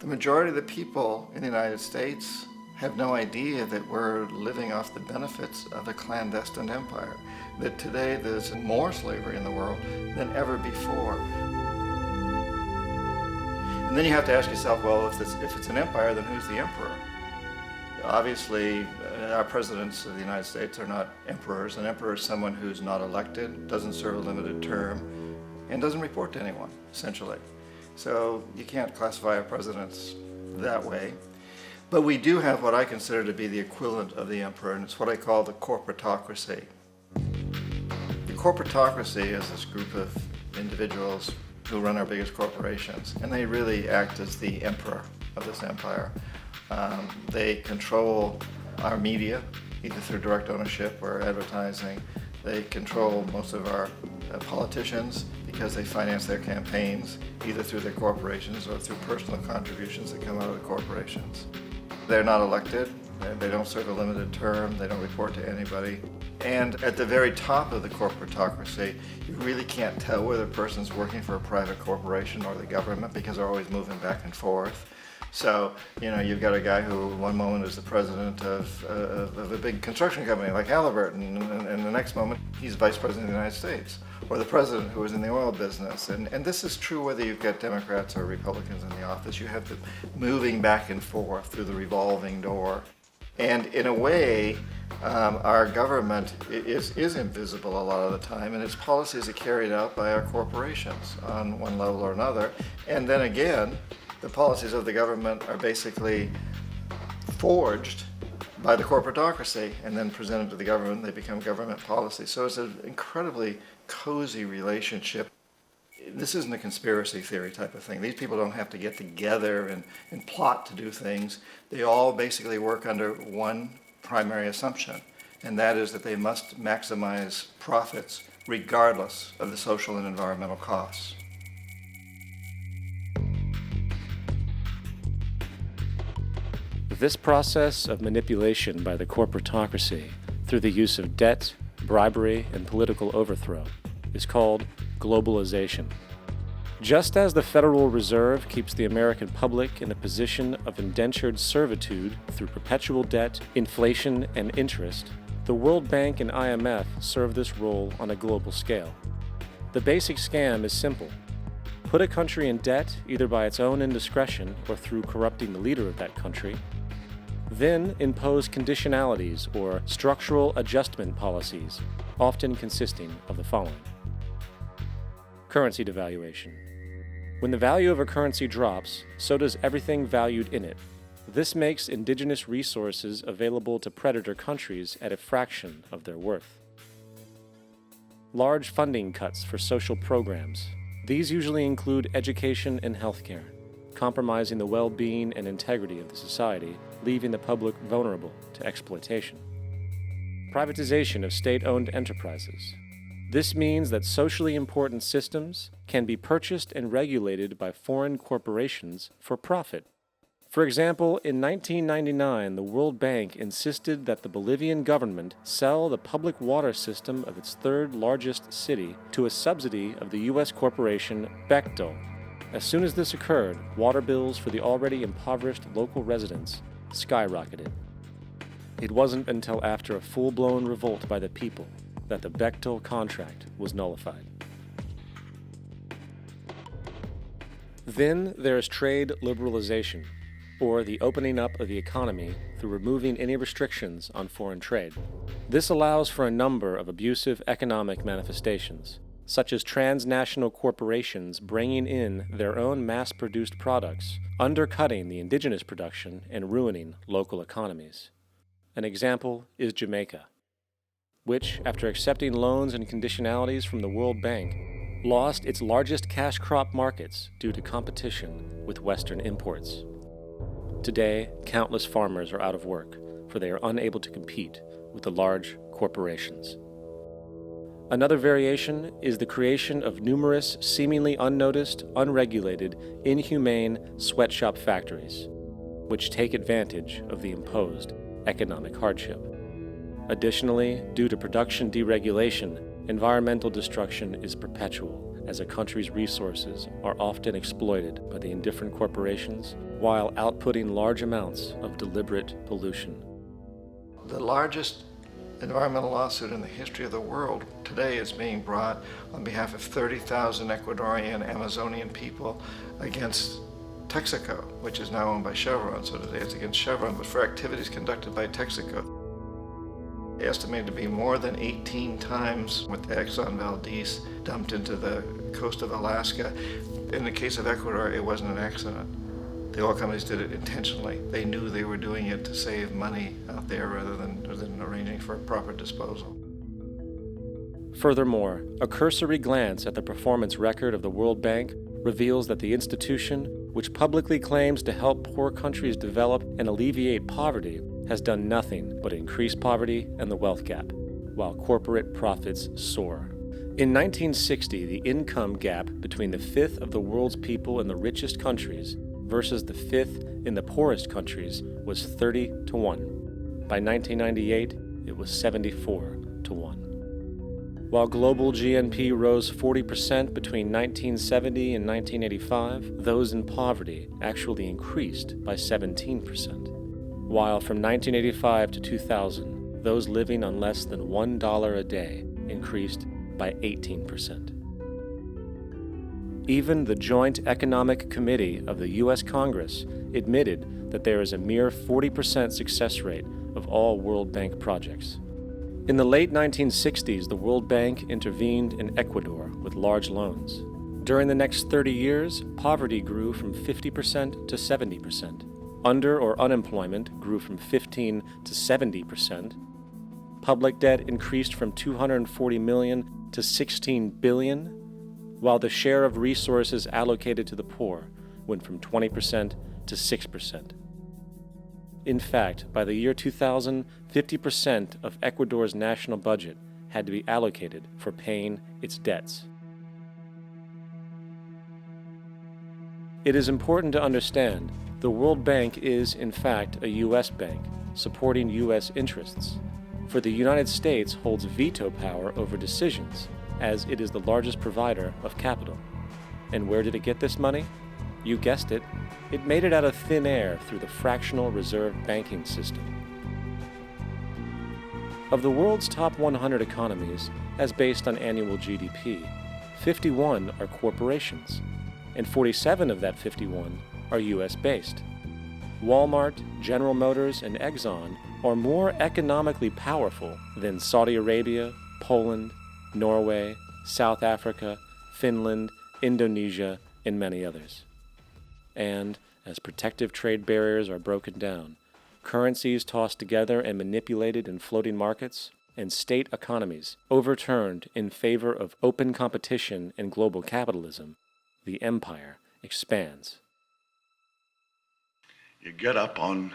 The majority of the people in the United States have no idea that we're living off the benefits of a clandestine empire, that today there's more slavery in the world than ever before. And then you have to ask yourself, well, if it's an empire, then who's the emperor? Obviously, our presidents of the United States are not emperors. An emperor is someone who's not elected, doesn't serve a limited term, and doesn't report to anyone, essentially. So you can't classify our presidents that way. But we do have what I consider to be the equivalent of the emperor, and it's what I call the corporatocracy. The corporatocracy is this group of individuals who run our biggest corporations, and they really act as the emperor of this empire. They control our media, either through direct ownership or advertising. They control most of our politicians because they finance their campaigns, either through their corporations or through personal contributions that come out of the corporations. They're not elected, they don't serve a limited term, they don't report to anybody. And at the very top of the corporatocracy, you really can't tell whether a person's working for a private corporation or the government because they're always moving back and forth. So, you've got a guy who one moment is the president of a big construction company like Halliburton, and the next moment he's vice president of the United States, or the president who is in the oil business. And this is true whether you've got Democrats or Republicans in the office. You have them moving back and forth through the revolving door. And in a way, our government is invisible a lot of the time, and its policies are carried out by our corporations on one level or another. And then again, the policies of the government are basically forged by the corporatocracy and then presented to the government. They become government policy. So it's an incredibly cozy relationship. This isn't a conspiracy theory type of thing. These people don't have to get together and plot to do things. They all basically work under one primary assumption, and that is that they must maximize profits regardless of the social and environmental costs. This process of manipulation by the corporatocracy through the use of debt, bribery, and political overthrow is called globalization. Just as the Federal Reserve keeps the American public in a position of indentured servitude through perpetual debt, inflation, and interest, the World Bank and IMF serve this role on a global scale. The basic scam is simple. Put a country in debt either by its own indiscretion or through corrupting the leader of that country, then impose conditionalities or structural adjustment policies, often consisting of the following. Currency devaluation. When the value of a currency drops, so does everything valued in it. This makes indigenous resources available to predator countries at a fraction of their worth. Large funding cuts for social programs. These usually include education and healthcare, compromising the well-being and integrity of the society, leaving the public vulnerable to exploitation. Privatization of state-owned enterprises. This means that socially important systems can be purchased and regulated by foreign corporations for profit. For example, in 1999, the World Bank insisted that the Bolivian government sell the public water system of its third largest city to a subsidy of the U.S. corporation Bechtel. As soon as this occurred, water bills for the already impoverished local residents skyrocketed. It wasn't until after a full-blown revolt by the people that the Bechtel contract was nullified. Then there is trade liberalization, or the opening up of the economy through removing any restrictions on foreign trade. This allows for a number of abusive economic manifestations, such as transnational corporations bringing in their own mass-produced products, undercutting the indigenous production and ruining local economies. An example is Jamaica, which, after accepting loans and conditionalities from the World Bank, lost its largest cash crop markets due to competition with Western imports. Today, countless farmers are out of work, for they are unable to compete with the large corporations. Another variation is the creation of numerous, seemingly unnoticed, unregulated, inhumane sweatshop factories, which take advantage of the imposed economic hardship. Additionally, due to production deregulation, environmental destruction is perpetual, as a country's resources are often exploited by the indifferent corporations while outputting large amounts of deliberate pollution. The largest environmental lawsuit in the history of the world today is being brought on behalf of 30,000 Ecuadorian Amazonian people against Texaco, which is now owned by Chevron. So today it's against Chevron, but for activities conducted by Texaco. Estimated to be more than 18 times what the Exxon Valdez dumped into the coast of Alaska. In the case of Ecuador, it wasn't an accident. The oil companies did it intentionally. They knew they were doing it to save money out there rather than arranging for proper disposal. Furthermore, a cursory glance at the performance record of the World Bank reveals that the institution, which publicly claims to help poor countries develop and alleviate poverty, has done nothing but increase poverty and the wealth gap, while corporate profits soar. In 1960, the income gap between the fifth of the world's people in the richest countries versus the fifth in the poorest countries was 30-1. By 1998, it was 74-1. While global GNP rose 40% between 1970 and 1985, those in poverty actually increased by 17%. While from 1985 to 2000, those living on less than $1 a day increased by 18%. Even the Joint Economic Committee of the U.S. Congress admitted that there is a mere 40% success rate of all World Bank projects. In the late 1960s, the World Bank intervened in Ecuador with large loans. During the next 30 years, poverty grew from 50% to 70%. Under or unemployment grew from 15 to 70%. Public debt increased from 240 million to 16 billion, while the share of resources allocated to the poor went from 20% to 6%. In fact, by the year 2000, 50% of Ecuador's national budget had to be allocated for paying its debts. It is important to understand the World Bank is, in fact, a U.S. bank supporting U.S. interests, for the United States holds veto power over decisions, as it is the largest provider of capital. And where did it get this money? You guessed it, it made it out of thin air through the fractional reserve banking system. Of the world's top 100 economies, as based on annual GDP, 51 are corporations, and 47 of that 51 are US-based. Walmart, General Motors, and Exxon are more economically powerful than Saudi Arabia, Poland, Norway, South Africa, Finland, Indonesia, and many others. And as protective trade barriers are broken down, currencies tossed together and manipulated in floating markets, and state economies overturned in favor of open competition and global capitalism, the empire expands. You get up on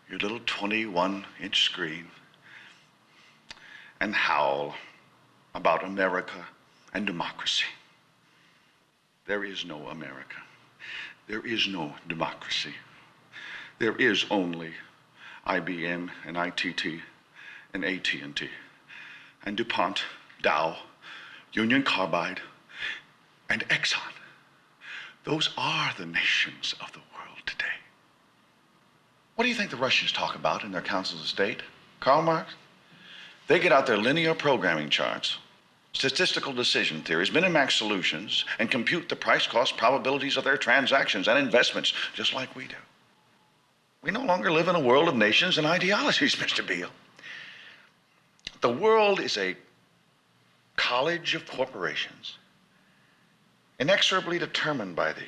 your little 21-inch screen and howl about America and democracy. There is no America. There is no democracy. There is only IBM and ITT and AT&T and DuPont, Dow, Union Carbide, and Exxon. Those are the nations of the world today. What do you think the Russians talk about in their councils of state? Karl Marx? They get out their linear programming charts, statistical decision theories, minimax solutions, and compute the price-cost probabilities of their transactions and investments, just like we do. We no longer live in a world of nations and ideologies, Mr. Beale. The world is a college of corporations, inexorably determined by the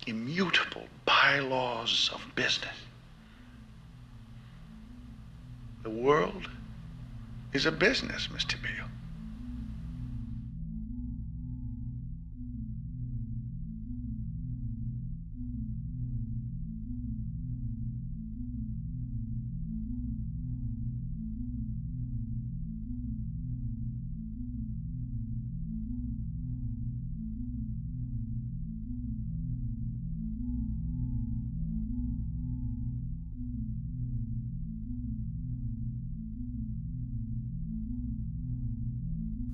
immutable bylaws of business. The world is a business, Mr. Beale.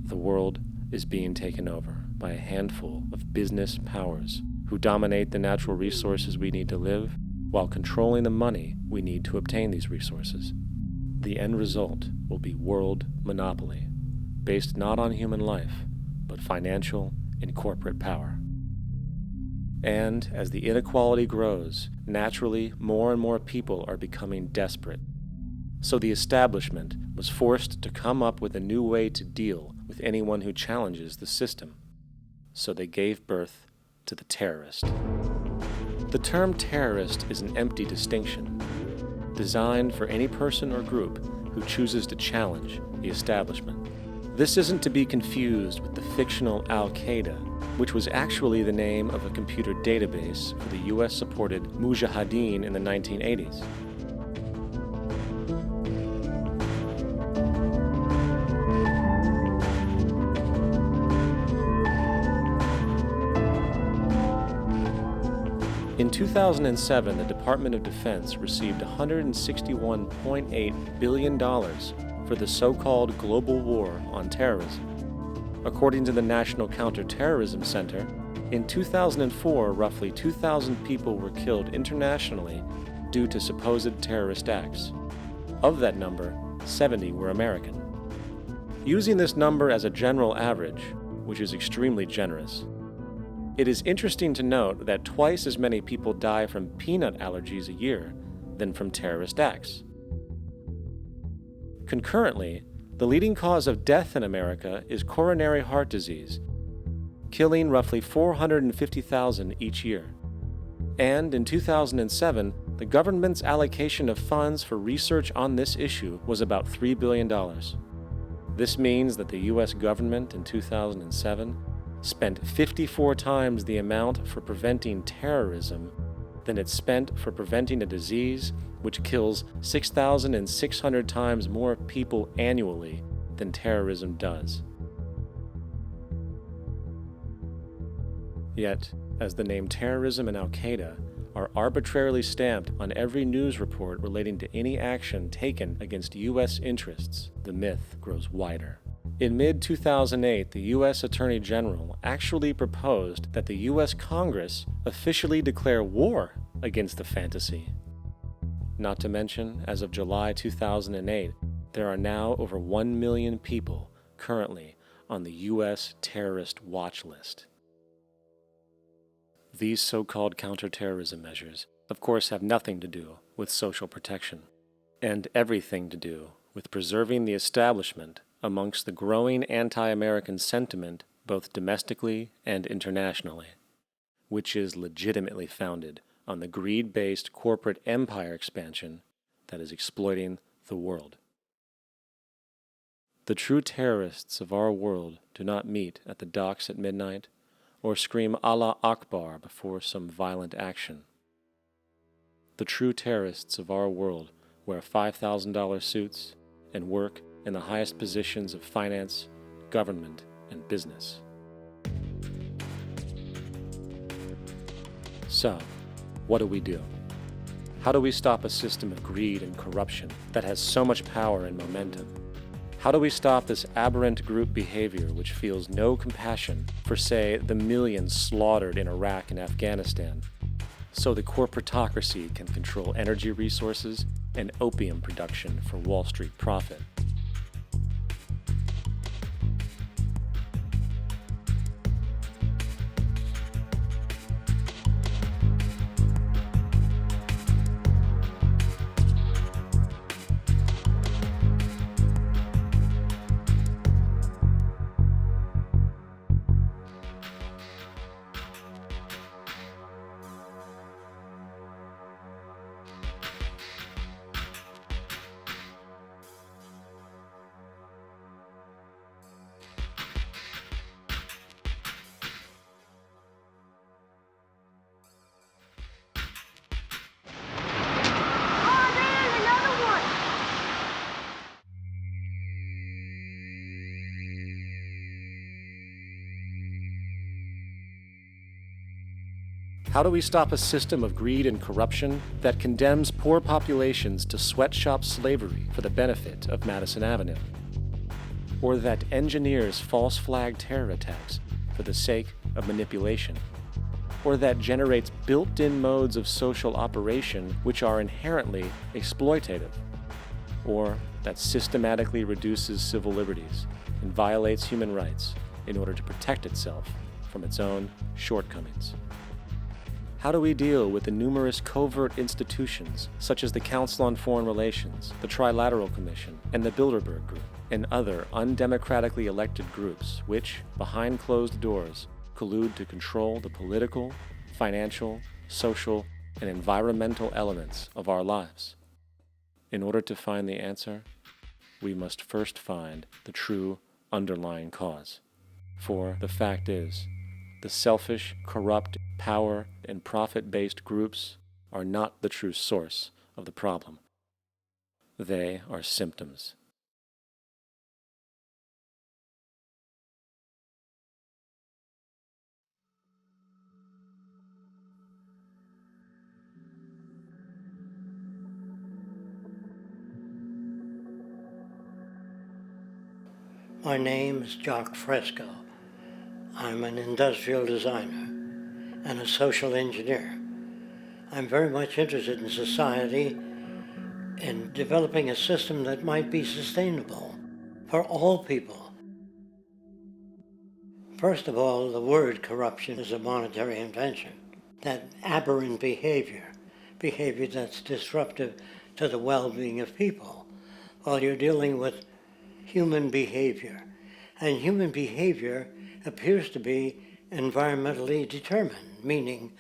The world is being taken over by a handful of business powers who dominate the natural resources we need to live while controlling the money we need to obtain these resources. The end result will be world monopoly, based not on human life, but financial and corporate power. And as the inequality grows, naturally more and more people are becoming desperate. So the establishment was forced to come up with a new way to deal with anyone who challenges the system. So they gave birth to the terrorist. The term terrorist is an empty distinction, designed for any person or group who chooses to challenge the establishment. This isn't to be confused with the fictional Al-Qaeda, which was actually the name of a computer database for the US-supported Mujahideen in the 1980s. In 2007, the Department of Defense received $161.8 billion for the so-called global war on terrorism. According to the National Counterterrorism Center, in 2004, roughly 2,000 people were killed internationally due to supposed terrorist acts. Of that number, 70 were American. Using this number as a general average, which is extremely generous, it is interesting to note that twice as many people die from peanut allergies a year than from terrorist acts. Concurrently, the leading cause of death in America is coronary heart disease, killing roughly 450,000 each year. And in 2007, the government's allocation of funds for research on this issue was about $3 billion. This means that the U.S. government in 2007 spent 54 times the amount for preventing terrorism than it spent for preventing a disease which kills 6,600 times more people annually than terrorism does. Yet, as the name terrorism and Al-Qaeda are arbitrarily stamped on every news report relating to any action taken against U.S. interests, the myth grows wider. In mid-2008, the U.S. Attorney General actually proposed that the U.S. Congress officially declare war against the fantasy. Not to mention, as of July 2008, there are now over 1 million people currently on the U.S. terrorist watch list. These so-called counterterrorism measures, of course, have nothing to do with social protection, and everything to do with preserving the establishment amongst the growing anti-American sentiment both domestically and internationally, which is legitimately founded on the greed-based corporate empire expansion that is exploiting the world. The true terrorists of our world do not meet at the docks at midnight or scream Allah Akbar before some violent action. The true terrorists of our world wear $5,000 suits and work in the highest positions of finance, government, and business. So, what do? How do we stop a system of greed and corruption that has so much power and momentum? How do we stop this aberrant group behavior which feels no compassion for, say, the millions slaughtered in Iraq and Afghanistan, so the corporatocracy can control energy resources and opium production for Wall Street profit? How do we stop a system of greed and corruption that condemns poor populations to sweatshop slavery for the benefit of Madison Avenue? Or that engineers false flag terror attacks for the sake of manipulation? Or that generates built-in modes of social operation which are inherently exploitative? Or that systematically reduces civil liberties and violates human rights in order to protect itself from its own shortcomings? How do we deal with the numerous covert institutions, such as the Council on Foreign Relations, the Trilateral Commission, and the Bilderberg Group, and other undemocratically elected groups which, behind closed doors, collude to control the political, financial, social, and environmental elements of our lives? In order to find the answer, we must first find the true underlying cause. For the fact is, the selfish, corrupt, power, and profit-based groups are not the true source of the problem. They are symptoms. My name is Jacque Fresco. I'm an industrial designer and a social engineer. I'm very much interested in society and developing a system that might be sustainable for all people. First of all, the word corruption is a monetary invention. That aberrant behavior that's disruptive to the well-being of people, Well, you're dealing with human behavior. And human behavior appears to be environmentally determined, meaning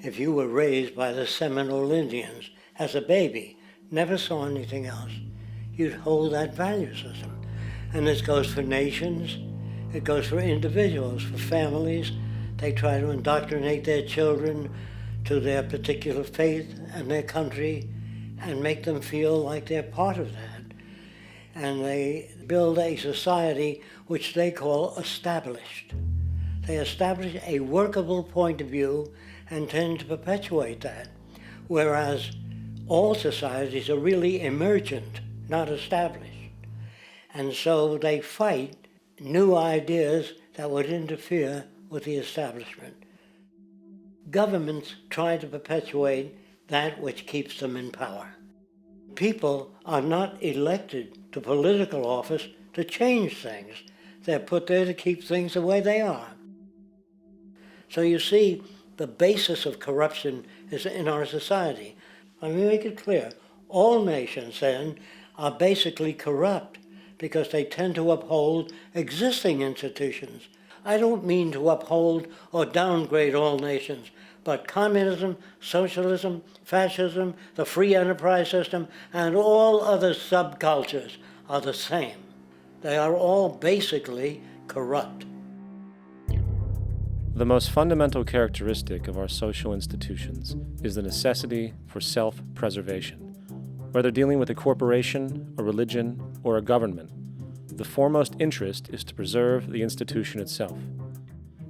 if you were raised by the Seminole Indians as a baby, never saw anything else, you'd hold that value system. And this goes for nations, it goes for individuals, for families. They try to indoctrinate their children to their particular faith and their country and make them feel like they're part of that. And they build a society which they call established. They establish a workable point of view and tend to perpetuate that, whereas all societies are really emergent, not established. And so they fight new ideas that would interfere with the establishment. Governments try to perpetuate that which keeps them in power. People are not elected to political office to change things. They're put there to keep things the way they are. So you see, the basis of corruption is in our society. Let me make it clear. All nations, then, are basically corrupt because they tend to uphold existing institutions. I don't mean to uphold or downgrade all nations, but communism, socialism, fascism, the free enterprise system, and all other subcultures are the same. They are all basically corrupt. The most fundamental characteristic of our social institutions is the necessity for self-preservation. Whether dealing with a corporation, a religion, or a government, the foremost interest is to preserve the institution itself.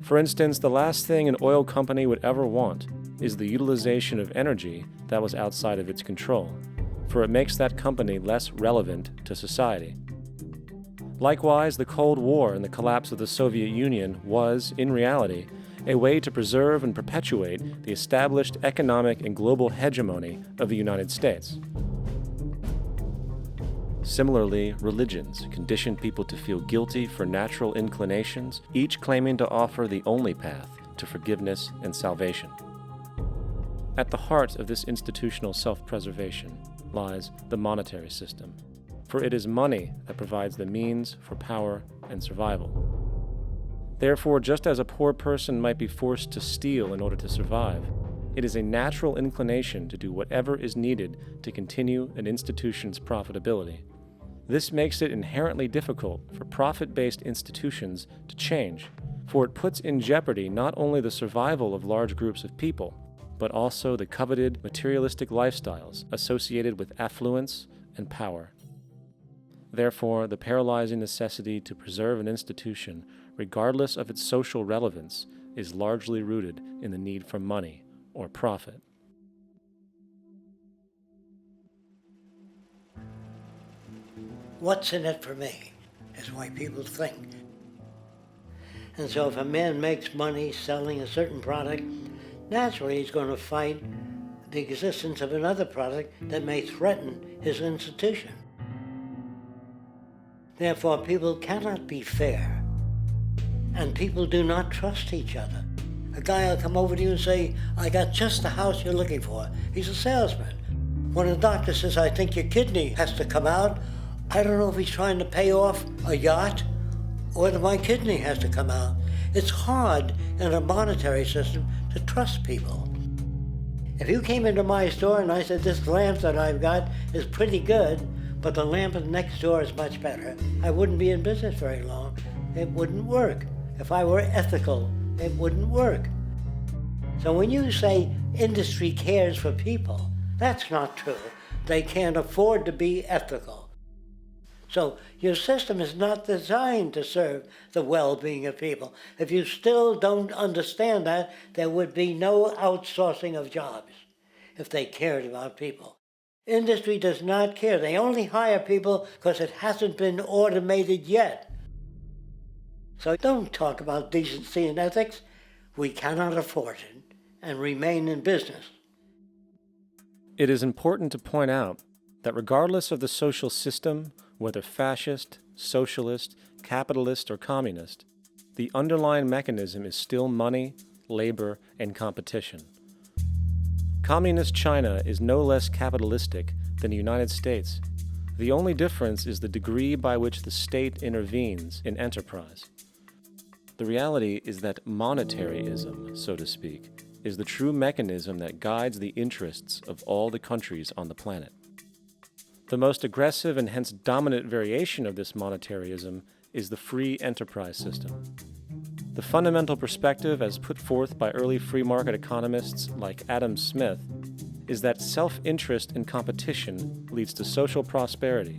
For instance, the last thing an oil company would ever want is the utilization of energy that was outside of its control, for it makes that company less relevant to society. Likewise, the Cold War and the collapse of the Soviet Union was, in reality, a way to preserve and perpetuate the established economic and global hegemony of the United States. Similarly, religions condition people to feel guilty for natural inclinations, each claiming to offer the only path to forgiveness and salvation. At the heart of this institutional self-preservation lies the monetary system, for it is money that provides the means for power and survival. Therefore, just as a poor person might be forced to steal in order to survive, it is a natural inclination to do whatever is needed to continue an institution's profitability. This makes it inherently difficult for profit-based institutions to change, for it puts in jeopardy not only the survival of large groups of people, but also the coveted materialistic lifestyles associated with affluence and power. Therefore, the paralyzing necessity to preserve an institution, regardless of its social relevance, is largely rooted in the need for money or profit. What's in it for me is why people think. And so if a man makes money selling a certain product, naturally he's going to fight the existence of another product that may threaten his institution. Therefore, people cannot be fair, and people do not trust each other. A guy will come over to you and say, I got just the house you're looking for. He's a salesman. When a doctor says, I think your kidney has to come out, I don't know if he's trying to pay off a yacht or whether my kidney has to come out. It's hard in a monetary system to trust people. If you came into my store and I said, this lamp that I've got is pretty good, but the lamp next door is much better, I wouldn't be in business very long. It wouldn't work. If I were ethical, it wouldn't work. So when you say industry cares for people, that's not true. They can't afford to be ethical. So your system is not designed to serve the well-being of people. If you still don't understand that, there would be no outsourcing of jobs if they cared about people. Industry does not care. They only hire people because it hasn't been automated yet. So don't talk about decency and ethics. We cannot afford it and remain in business. It is important to point out that regardless of the social system, whether fascist, socialist, capitalist, or communist, the underlying mechanism is still money, labor, and competition. Communist China is no less capitalistic than the United States, The only difference is the degree by which the state intervenes in enterprise. The reality is that monetaryism, so to speak, is the true mechanism that guides the interests of all the countries on the planet. The most aggressive and hence dominant variation of this monetaryism is the free enterprise system. The fundamental perspective, as put forth by early free market economists like Adam Smith, is that self-interest in competition leads to social prosperity,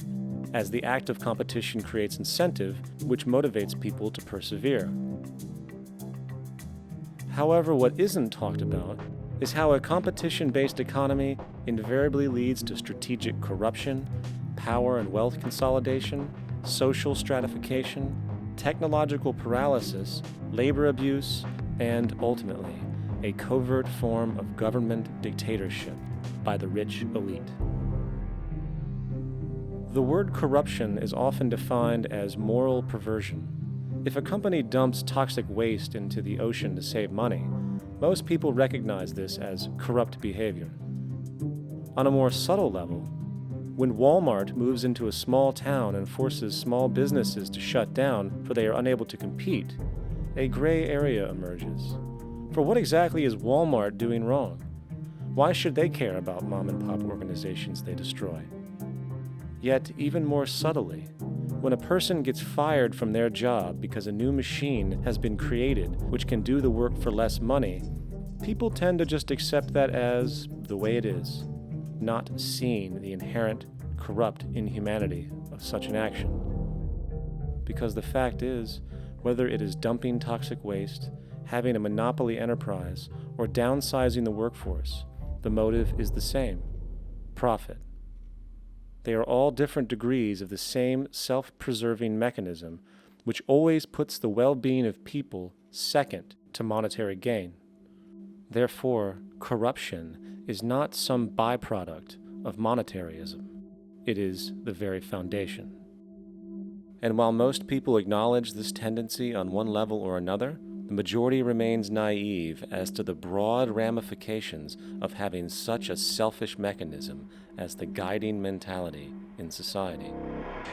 as the act of competition creates incentive, which motivates people to persevere. However, what isn't talked about is how a competition-based economy invariably leads to strategic corruption, power and wealth consolidation, social stratification, technological paralysis, labor abuse, and, ultimately, a covert form of government dictatorship by the rich elite. The word corruption is often defined as moral perversion. If a company dumps toxic waste into the ocean to save money, most people recognize this as corrupt behavior. On a more subtle level, when Walmart moves into a small town and forces small businesses to shut down for they are unable to compete, a gray area emerges. For what exactly is Walmart doing wrong? Why should they care about mom-and-pop organizations they destroy? Yet, even more subtly, when a person gets fired from their job because a new machine has been created which can do the work for less money, people tend to just accept that as the way it is, not seeing the inherent, corrupt inhumanity of such an action. Because the fact is, whether it is dumping toxic waste, having a monopoly enterprise, or downsizing the workforce, the motive is the same: profit. They are all different degrees of the same self-preserving mechanism, which always puts the well-being of people second to monetary gain. Therefore, corruption is not some byproduct of monetaryism. It is the very foundation. And while most people acknowledge this tendency on one level or another, the majority remains naive as to the broad ramifications of having such a selfish mechanism as the guiding mentality in society.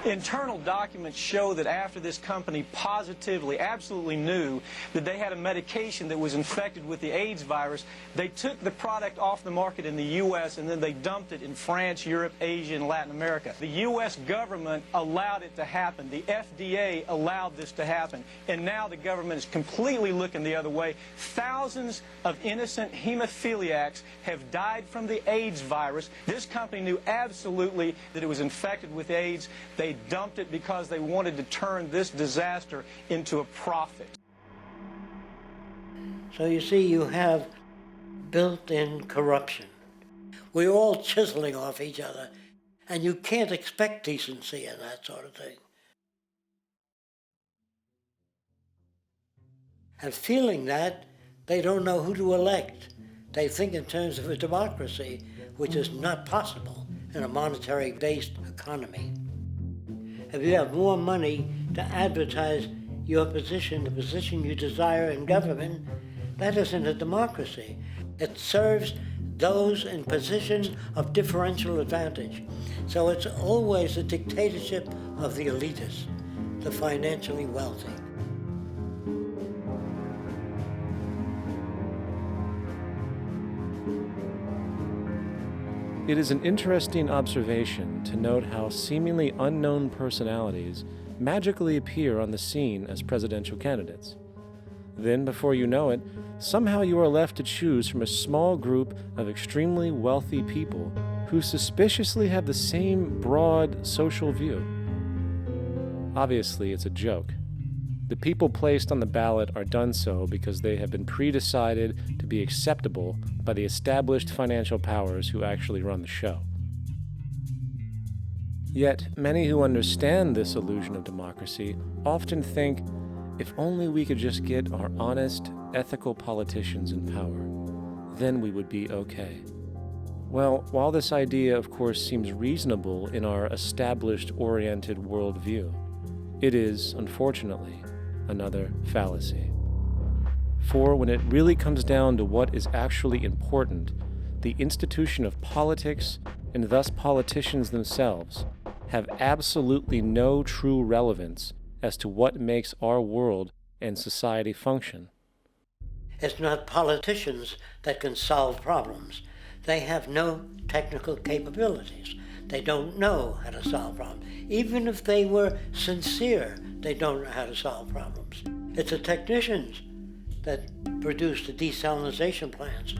Internal documents show that after this company positively, absolutely knew that they had a medication that was infected with the AIDS virus, they took the product off the market in the U.S. and then they dumped it in France, Europe, Asia, and Latin America. The U.S. government allowed it to happen. The FDA allowed this to happen. And now the government is completely looking the other way. Thousands of innocent hemophiliacs have died from the AIDS virus. This company knew absolutely that it was infected with AIDS. They dumped it because they wanted to turn this disaster into a profit. So you see, you have built-in corruption. We're all chiseling off each other, and you can't expect decency in that sort of thing. And feeling that, they don't know who to elect. They think in terms of a democracy, which is not possible in a monetary-based economy. If you have more money to advertise your position, the position you desire in government, that isn't a democracy. It serves those in positions of differential advantage. So it's always a dictatorship of the elitists, the financially wealthy. It is an interesting observation to note how seemingly unknown personalities magically appear on the scene as presidential candidates. Then, before you know it, somehow you are left to choose from a small group of extremely wealthy people who suspiciously have the same broad social view. Obviously, it's a joke. The people placed on the ballot are done so because they have been pre-decided to be acceptable by the established financial powers who actually run the show. Yet, many who understand this illusion of democracy often think, if only we could just get our honest, ethical politicians in power, then we would be okay. Well, while this idea, of course, seems reasonable in our established-oriented worldview, it is, unfortunately, another fallacy. For when it really comes down to what is actually important, the institution of politics, and thus politicians themselves, have absolutely no true relevance as to what makes our world and society function. It's not politicians that can solve problems. They have no technical capabilities. They don't know how to solve problems. Even if they were sincere, they don't know how to solve problems. It's the technicians that produce the desalination plants.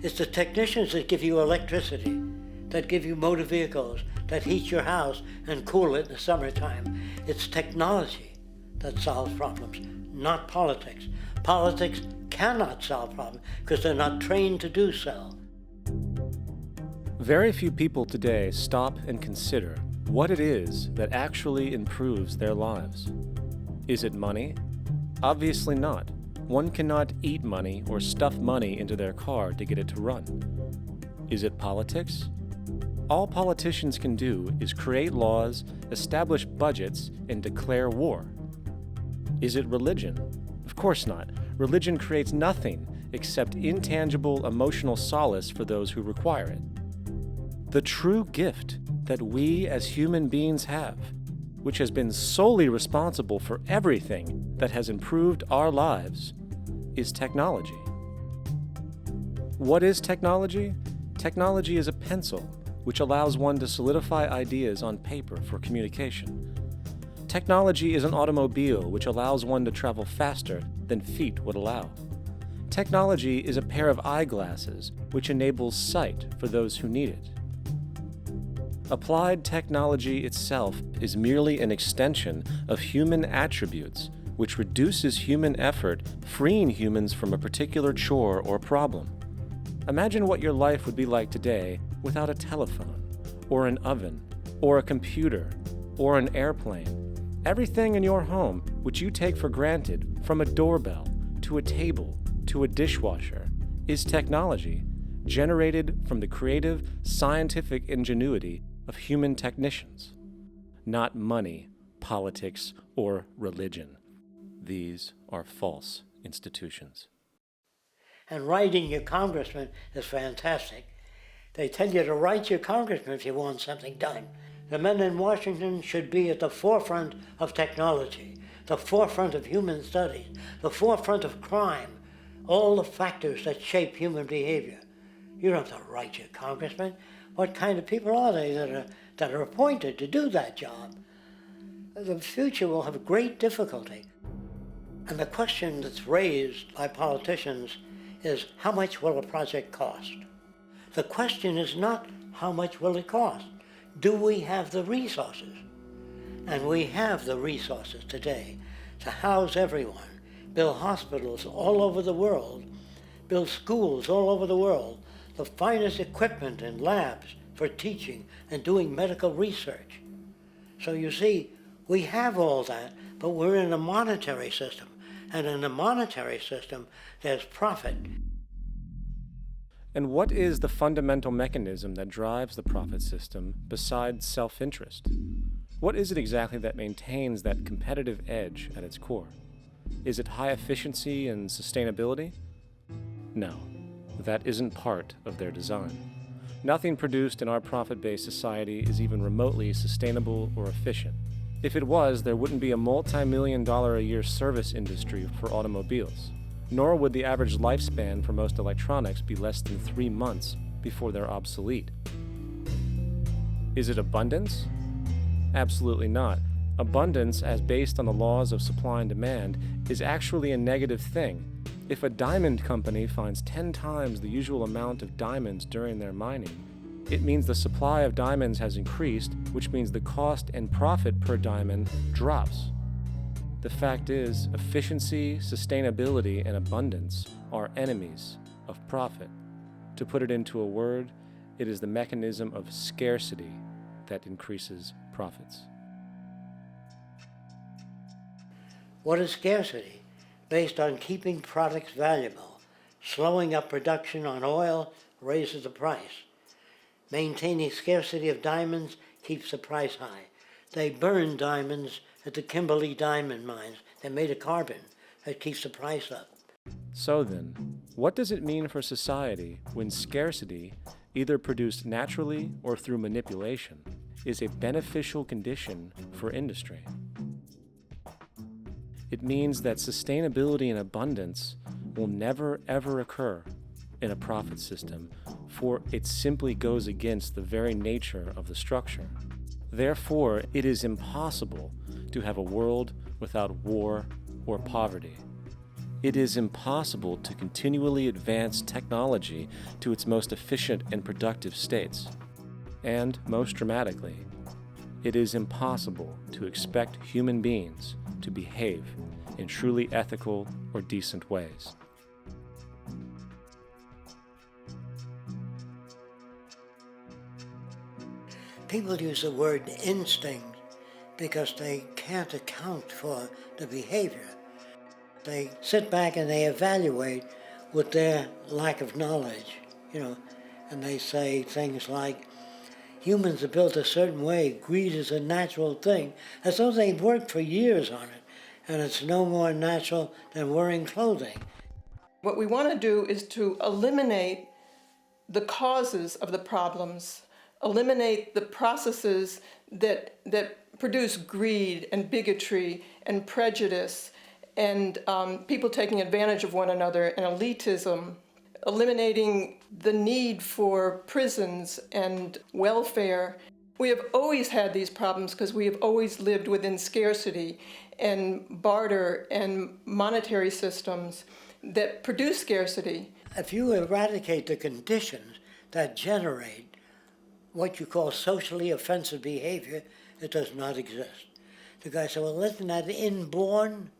It's the technicians that give you electricity, that give you motor vehicles, that heat your house and cool it in the summertime. It's technology that solves problems, not politics. Politics cannot solve problems because they're not trained to do so. Very few people today stop and consider what it is that actually improves their lives. Is it money? Obviously not. One cannot eat money or stuff money into their car to get it to run. Is it politics? All politicians can do is create laws, establish budgets, and declare war. Is it religion? Of course not. Religion creates nothing except intangible emotional solace for those who require it. The true gift that we as human beings have, which has been solely responsible for everything that has improved our lives, is technology. What is technology? Technology is a pencil which allows one to solidify ideas on paper for communication. Technology is an automobile which allows one to travel faster than feet would allow. Technology is a pair of eyeglasses which enables sight for those who need it. Applied technology itself is merely an extension of human attributes which reduces human effort, freeing humans from a particular chore or problem. Imagine what your life would be like today without a telephone, or an oven, or a computer, or an airplane. Everything in your home which you take for granted, from a doorbell to a table to a dishwasher, is technology generated from the creative, scientific ingenuity of human technicians, not money, politics, or religion. These are false institutions. And writing your congressman is fantastic. They tell you to write your congressman if you want something done. The men in Washington should be at the forefront of technology, the forefront of human studies, the forefront of crime, all the factors that shape human behavior. You don't have to write your congressman. What kind of people are they that are appointed to do that job? The future will have great difficulty. And the question that's raised by politicians is, how much will a project cost? The question is not how much will it cost. Do we have the resources? And we have the resources today to house everyone, build hospitals all over the world, build schools all over the world, the finest equipment and labs for teaching and doing medical research. So you see, we have all that, but we're in a monetary system. And in a monetary system, there's profit. And what is the fundamental mechanism that drives the profit system besides self-interest? What is it exactly that maintains that competitive edge at its core? Is it high efficiency and sustainability? No, that isn't part of their design. Nothing produced in our profit-based society is even remotely sustainable or efficient. If it was, there wouldn't be a multi-million-dollar-a-year service industry for automobiles, nor would the average lifespan for most electronics be less than 3 months before they're obsolete. Is it abundance? Absolutely not. Abundance, as based on the laws of supply and demand, is actually a negative thing. If a diamond company finds 10 times the usual amount of diamonds during their mining, it means the supply of diamonds has increased, which means the cost and profit per diamond drops. The fact is, efficiency, sustainability, and abundance are enemies of profit. To put it into a word, it is the mechanism of scarcity that increases profits. What is scarcity? Based on keeping products valuable. Slowing up production on oil raises the price. Maintaining scarcity of diamonds keeps the price high. They burn diamonds at the Kimberley diamond mines. They're made of carbon. That keeps the price up. So then, what does it mean for society when scarcity, either produced naturally or through manipulation, is a beneficial condition for industry. It means that sustainability and abundance will never ever occur in a profit system, for it simply goes against the very nature of the structure. Therefore, it is impossible to have a world without war or poverty. It is impossible to continually advance technology to its most efficient and productive states. And, most dramatically, it is impossible to expect human beings to behave in truly ethical or decent ways. People use the word instinct because they can't account for the behavior. They sit back and they evaluate with their lack of knowledge, and they say things like, humans are built a certain way, greed is a natural thing, as though they've worked for years on it, and it's no more natural than wearing clothing. What we want to do is to eliminate the causes of the problems, eliminate the processes that produce greed and bigotry and prejudice and people taking advantage of one another and elitism, eliminating the need for prisons and welfare. We have always had these problems because we have always lived within scarcity and barter and monetary systems that produce scarcity. If you eradicate the conditions that generate what you call socially offensive behavior, it does not exist. The guy said, well, isn't that inborn?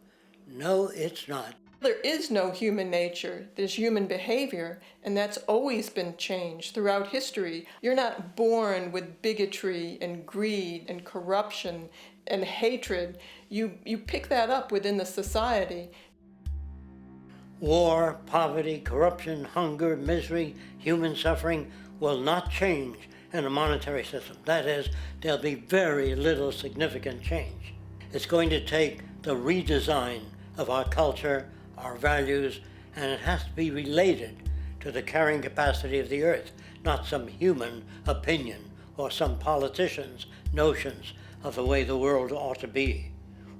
No, it's not. There is no human nature. There's human behavior, and that's always been changed throughout history. You're not born with bigotry and greed and corruption and hatred. You pick that up within the society. War, poverty, corruption, hunger, misery, human suffering will not change in a monetary system. That is, there'll be very little significant change. It's going to take the redesign of our culture, our values, and it has to be related to the carrying capacity of the earth, not some human opinion or some politician's notions of the way the world ought to be,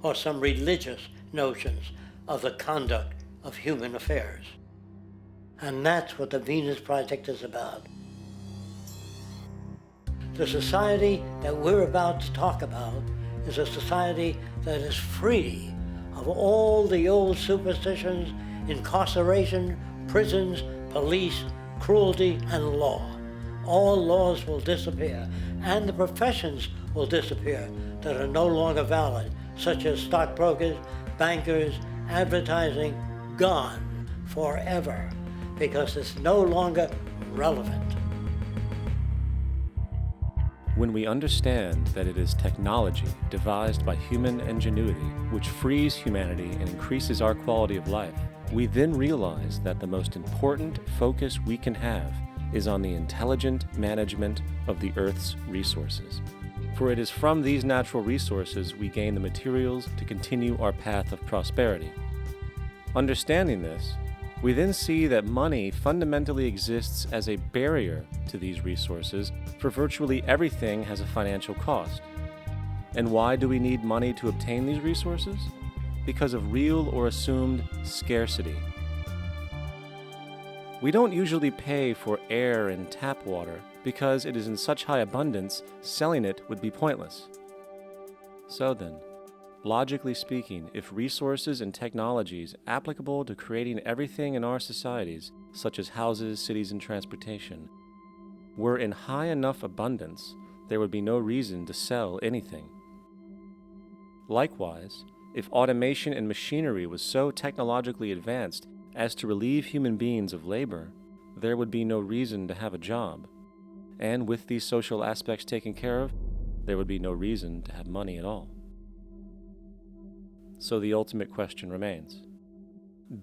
or some religious notions of the conduct of human affairs. And that's what the Venus Project is about. The society that we're about to talk about is a society that is free of all the old superstitions, incarceration, prisons, police, cruelty, and law. All laws will disappear, and the professions will disappear that are no longer valid, such as stockbrokers, bankers, advertising, gone forever, because it's no longer relevant. When we understand that it is technology devised by human ingenuity which frees humanity and increases our quality of life, we then realize that the most important focus we can have is on the intelligent management of the Earth's resources. For it is from these natural resources we gain the materials to continue our path of prosperity. Understanding this, we then see that money fundamentally exists as a barrier to these resources, for virtually everything has a financial cost. And why do we need money to obtain these resources? Because of real or assumed scarcity. We don't usually pay for air and tap water because it is in such high abundance, selling it would be pointless. So then, logically speaking, if resources and technologies applicable to creating everything in our societies, such as houses, cities, and transportation, were in high enough abundance, there would be no reason to sell anything. Likewise, if automation and machinery was so technologically advanced as to relieve human beings of labor, there would be no reason to have a job. And with these social aspects taken care of, there would be no reason to have money at all. So the ultimate question remains: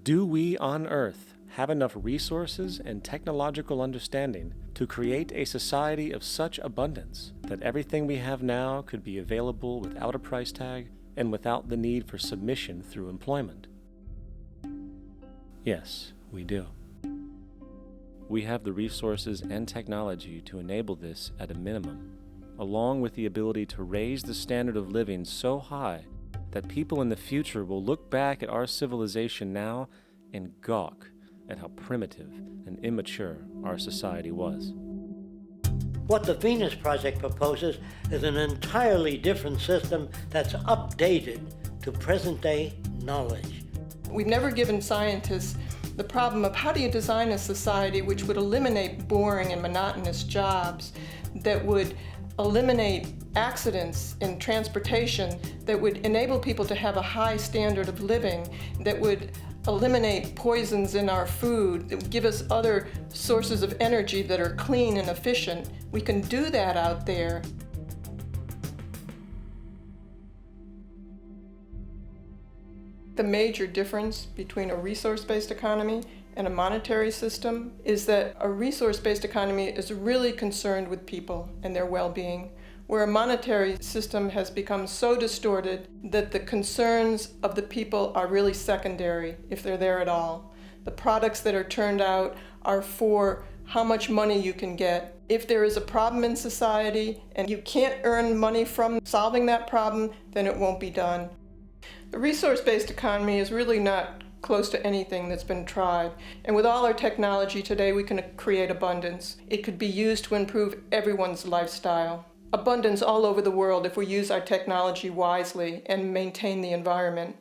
do we on Earth have enough resources and technological understanding to create a society of such abundance that everything we have now could be available without a price tag and without the need for submission through employment? Yes, we do. We have the resources and technology to enable this at a minimum, along with the ability to raise the standard of living so high that people in the future will look back at our civilization now and gawk at how primitive and immature our society was. What the Venus Project proposes is an entirely different system that's updated to present-day knowledge. We've never given scientists the problem of how do you design a society which would eliminate boring and monotonous jobs, that would eliminate accidents in transportation, that would enable people to have a high standard of living, that would eliminate poisons in our food, that would give us other sources of energy that are clean and efficient. We can do that out there. The major difference between a resource-based economy and a monetary system is that a resource-based economy is really concerned with people and their well-being, where a monetary system has become so distorted that the concerns of the people are really secondary, if they're there at all. The products that are turned out are for how much money you can get. If there is a problem in society and you can't earn money from solving that problem, then it won't be done. The resource-based economy is really not close to anything that's been tried. And with all our technology today, we can create abundance. It could be used to improve everyone's lifestyle. Abundance all over the world if we use our technology wisely and maintain the environment.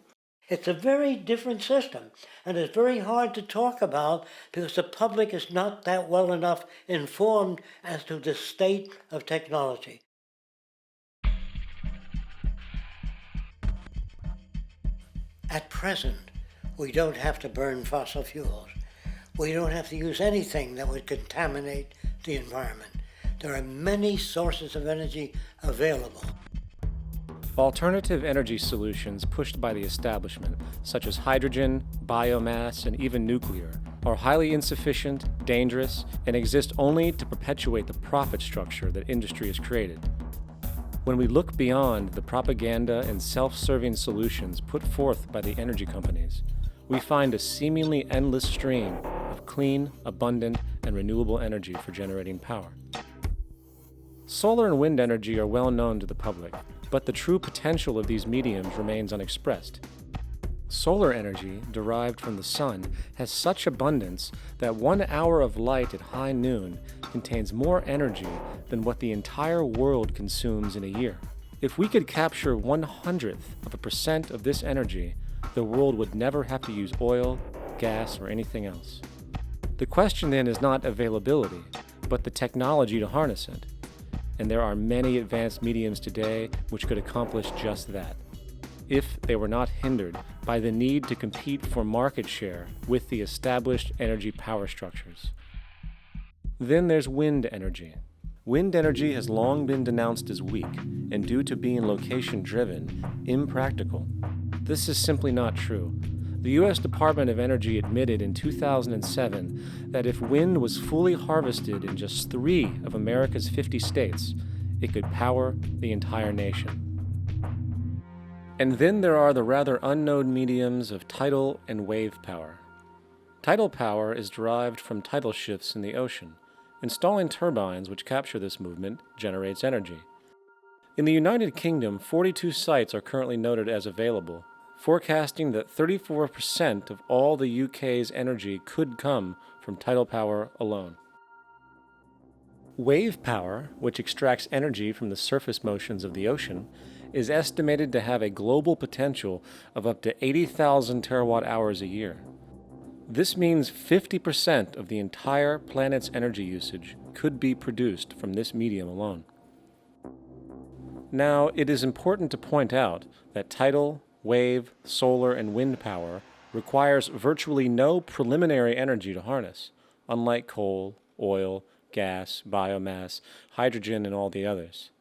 It's a very different system, and it's very hard to talk about because the public is not that well enough informed as to the state of technology. At present, we don't have to burn fossil fuels. We don't have to use anything that would contaminate the environment. There are many sources of energy available. Alternative energy solutions pushed by the establishment, such as hydrogen, biomass, and even nuclear, are highly insufficient, dangerous, and exist only to perpetuate the profit structure that industry has created. When we look beyond the propaganda and self-serving solutions put forth by the energy companies, we find a seemingly endless stream of clean, abundant, and renewable energy for generating power. Solar and wind energy are well known to the public, but the true potential of these mediums remains unexpressed. Solar energy, derived from the sun, has such abundance that 1 hour of light at high noon contains more energy than what the entire world consumes in a year. If we could capture 0.01% of this energy, the world would never have to use oil, gas, or anything else. The question then is not availability, but the technology to harness it. And there are many advanced mediums today which could accomplish just that, if they were not hindered by the need to compete for market share with the established energy power structures. Then there's wind energy. Wind energy has long been denounced as weak, and due to being location-driven, impractical. This is simply not true. The U.S. Department of Energy admitted in 2007 that if wind was fully harvested in just 3 of America's 50 states, it could power the entire nation. And then there are the rather unknown mediums of tidal and wave power. Tidal power is derived from tidal shifts in the ocean. Installing turbines which capture this movement generates energy. In the United Kingdom, 42 sites are currently noted as available, forecasting that 34% of all the UK's energy could come from tidal power alone. Wave power, which extracts energy from the surface motions of the ocean, is estimated to have a global potential of up to 80,000 terawatt-hours a year. This means 50% of the entire planet's energy usage could be produced from this medium alone. Now, it is important to point out that tidal, wave, solar, and wind power requires virtually no preliminary energy to harness, unlike coal, oil, gas, biomass, hydrogen, and all the others.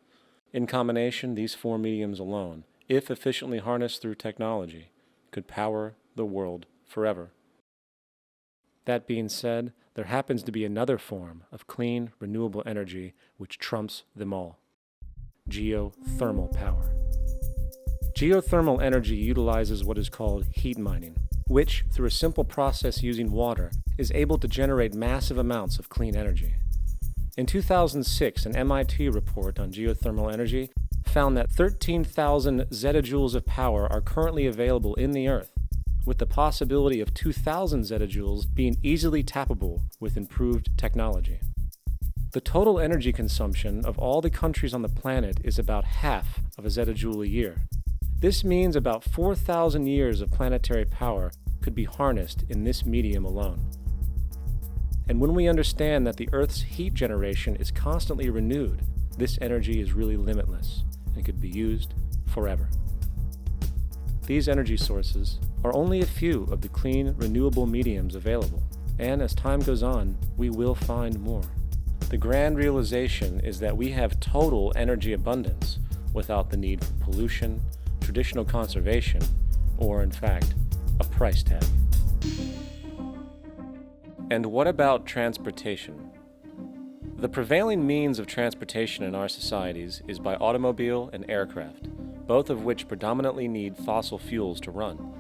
In combination, these 4 mediums alone, if efficiently harnessed through technology, could power the world forever. That being said, there happens to be another form of clean, renewable energy which trumps them all: geothermal power. Geothermal energy utilizes what is called heat mining, which, through a simple process using water, is able to generate massive amounts of clean energy. In 2006, an MIT report on geothermal energy found that 13,000 zettajoules of power are currently available in the Earth, with the possibility of 2,000 zettajoules being easily tappable with improved technology. The total energy consumption of all the countries on the planet is about half of a zettajoule a year. This means about 4,000 years of planetary power could be harnessed in this medium alone. And when we understand that the Earth's heat generation is constantly renewed, this energy is really limitless and could be used forever. These energy sources are only a few of the clean, renewable mediums available, and as time goes on, we will find more. The grand realization is that we have total energy abundance without the need for pollution, traditional conservation, or in fact, a price tag. And what about transportation? The prevailing means of transportation in our societies is by automobile and aircraft, both of which predominantly need fossil fuels to run.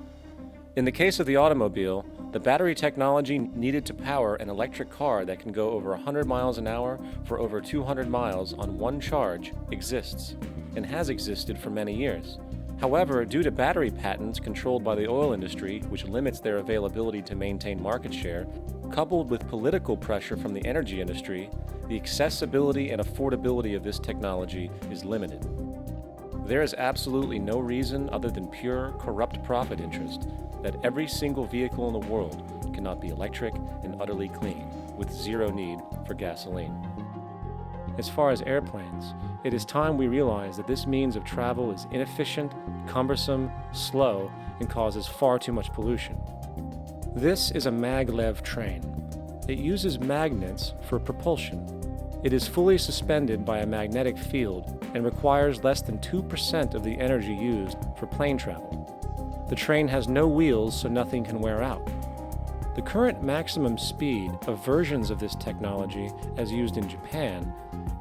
In the case of the automobile, the battery technology needed to power an electric car that can go over 100 miles an hour for over 200 miles on one charge exists, and has existed for many years. However, due to battery patents controlled by the oil industry, which limits their availability to maintain market share, coupled with political pressure from the energy industry, the accessibility and affordability of this technology is limited. There is absolutely no reason other than pure, corrupt profit interest that every single vehicle in the world cannot be electric and utterly clean, with zero need for gasoline. As far as airplanes, it is time we realize that this means of travel is inefficient, cumbersome, slow, and causes far too much pollution. This is a maglev train. It uses magnets for propulsion. It is fully suspended by a magnetic field and requires less than 2% of the energy used for plane travel. The train has no wheels, so nothing can wear out. The current maximum speed of versions of this technology, as used in Japan,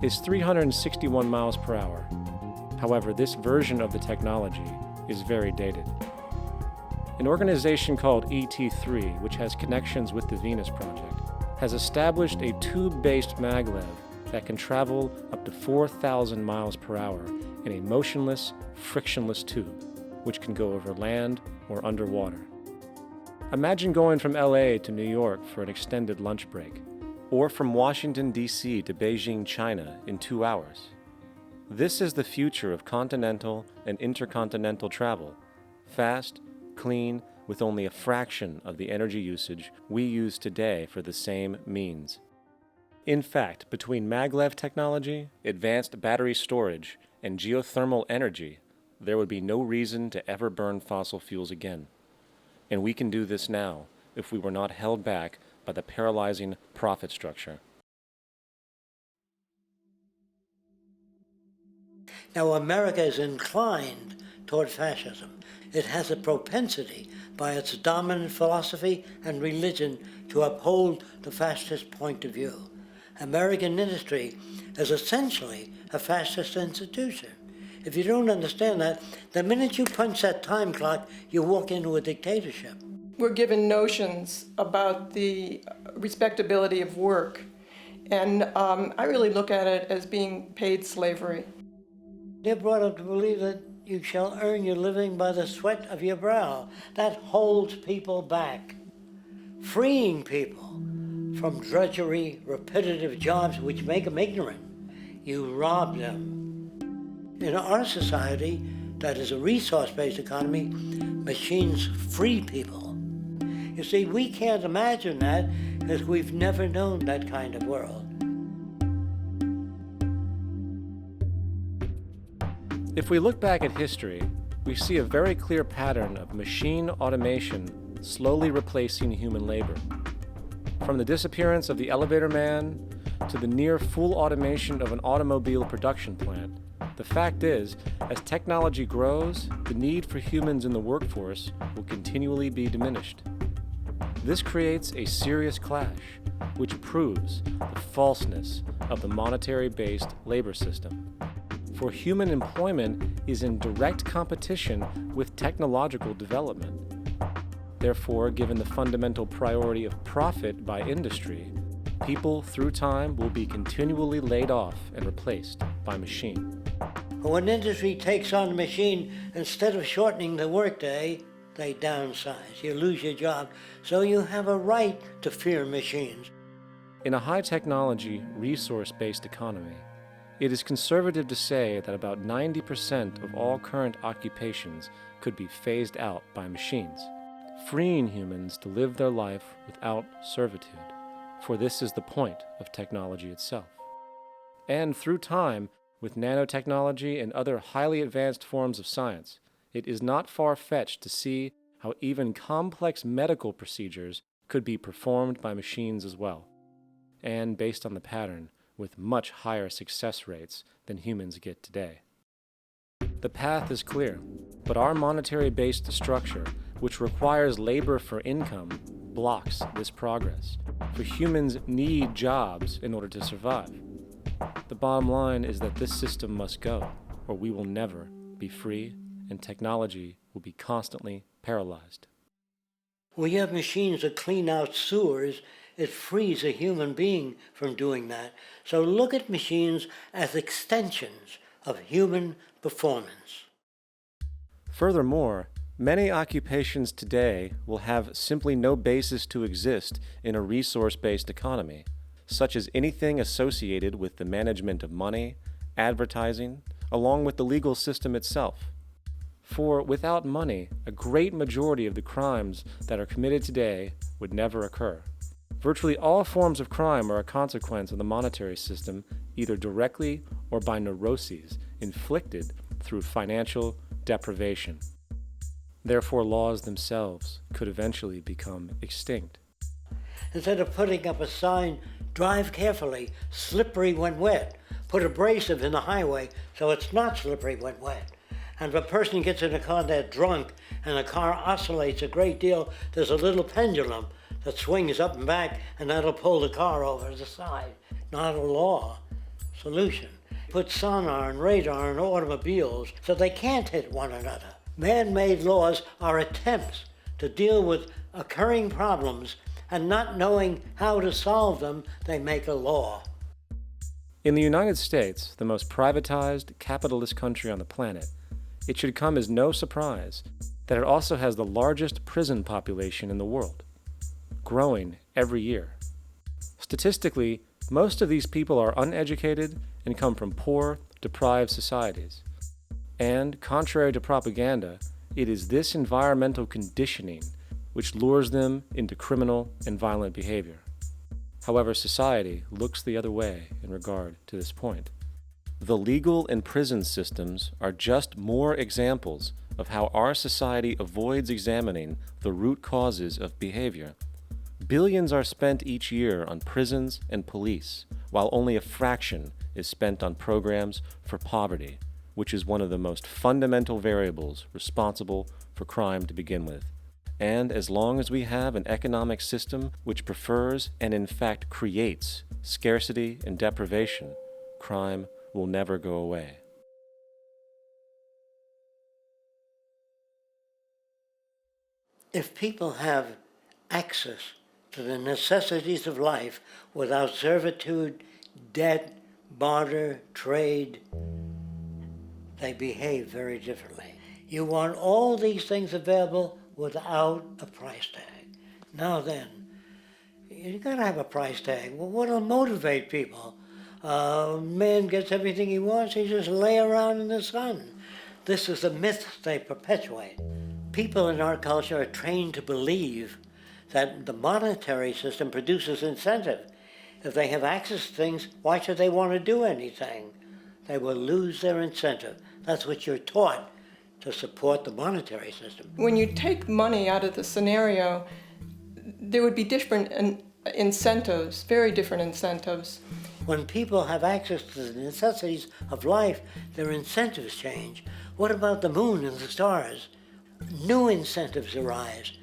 is 361 miles per hour. However, this version of the technology is very dated. An organization called ET3, which has connections with the Venus Project, has established a tube-based maglev that can travel up to 4,000 miles per hour in a motionless, frictionless tube, which can go over land or underwater. Imagine going from LA to New York for an extended lunch break, or from Washington, D.C. to Beijing, China in 2 hours. This is the future of continental and intercontinental travel, fast, clean, with only a fraction of the energy usage we use today for the same means. In fact, between maglev technology, advanced battery storage, and geothermal energy, there would be no reason to ever burn fossil fuels again. And we can do this now if we were not held back by the paralyzing profit structure. Now, America is inclined toward fascism. It has a propensity by its dominant philosophy and religion to uphold the fascist point of view. American industry is essentially a fascist institution. If you don't understand that, the minute you punch that time clock, you walk into a dictatorship. We're given notions about the respectability of work, and I really look at it as being paid slavery. They're brought up to believe that you shall earn your living by the sweat of your brow. That holds people back, freeing people from drudgery, repetitive jobs which make them ignorant. You rob them. In our society, that is a resource-based economy, machines free people. You see, we can't imagine that because we've never known that kind of world. If we look back at history, we see a very clear pattern of machine automation slowly replacing human labor. From the disappearance of the elevator man to the near full automation of an automobile production plant, the fact is, as technology grows, the need for humans in the workforce will continually be diminished. This creates a serious clash, which proves the falseness of the monetary-based labor system. For human employment is in direct competition with technological development. Therefore, given the fundamental priority of profit by industry, People, through time, will be continually laid off and replaced by machine. When industry takes on a machine, instead of shortening the workday, they downsize. You lose your job. So you have a right to fear machines. In a high-technology, resource-based economy, it is conservative to say that about 90% of all current occupations could be phased out by machines, freeing humans to live their life without servitude, for this is the point of technology itself. And through time, with nanotechnology and other highly advanced forms of science, it is not far-fetched to see how even complex medical procedures could be performed by machines as well, and based on the pattern, with much higher success rates than humans get today. The path is clear, but our monetary-based structure, which requires labor for income, blocks this progress, for humans need jobs in order to survive. The bottom line is that this system must go, or we will never be free, and technology will be constantly paralyzed. When you have machines that clean out sewers, it frees a human being from doing that. So look at machines as extensions of human performance. Furthermore, many occupations today will have simply no basis to exist in a resource-based economy, such as anything associated with the management of money, advertising, along with the legal system itself. For without money, a great majority of the crimes that are committed today would never occur. Virtually all forms of crime are a consequence of the monetary system, either directly or by neuroses inflicted through financial deprivation. Therefore, laws themselves could eventually become extinct. Instead of putting up a sign, drive carefully, slippery when wet, put abrasive in the highway so it's not slippery when wet. And if a person gets in a car that's drunk and the car oscillates a great deal, there's a little pendulum that swings up and back, and that'll pull the car over to the side. Not a law solution. Put sonar and radar in automobiles so they can't hit one another. Man-made laws are attempts to deal with occurring problems, and not knowing how to solve them, they make a law. In the United States, the most privatized, capitalist country on the planet, it should come as no surprise that it also has the largest prison population in the world, growing every year. Statistically, most of these people are uneducated and come from poor, deprived societies. And, contrary to propaganda, it is this environmental conditioning which lures them into criminal and violent behavior. However, society looks the other way in regard to this point. The legal and prison systems are just more examples of how our society avoids examining the root causes of behavior. Billions are spent each year on prisons and police, while only a fraction is spent on programs for poverty, which is one of the most fundamental variables responsible for crime to begin with. And as long as we have an economic system which prefers and in fact creates scarcity and deprivation, crime will never go away. If people have access to the necessities of life without servitude, debt, barter, trade, they behave very differently. You want all these things available without a price tag. Now then, you gotta have a price tag. Well, what'll motivate people? Man gets everything he wants, he just lay around in the sun. This is the myth they perpetuate. People in our culture are trained to believe that the monetary system produces incentive. If they have access to things, why should they want to do anything? They will lose their incentive. That's what you're taught to support the monetary system. When you take money out of the scenario, there would be different incentives, very different incentives. When people have access to the necessities of life, their incentives change. What about the moon and the stars? New incentives arise.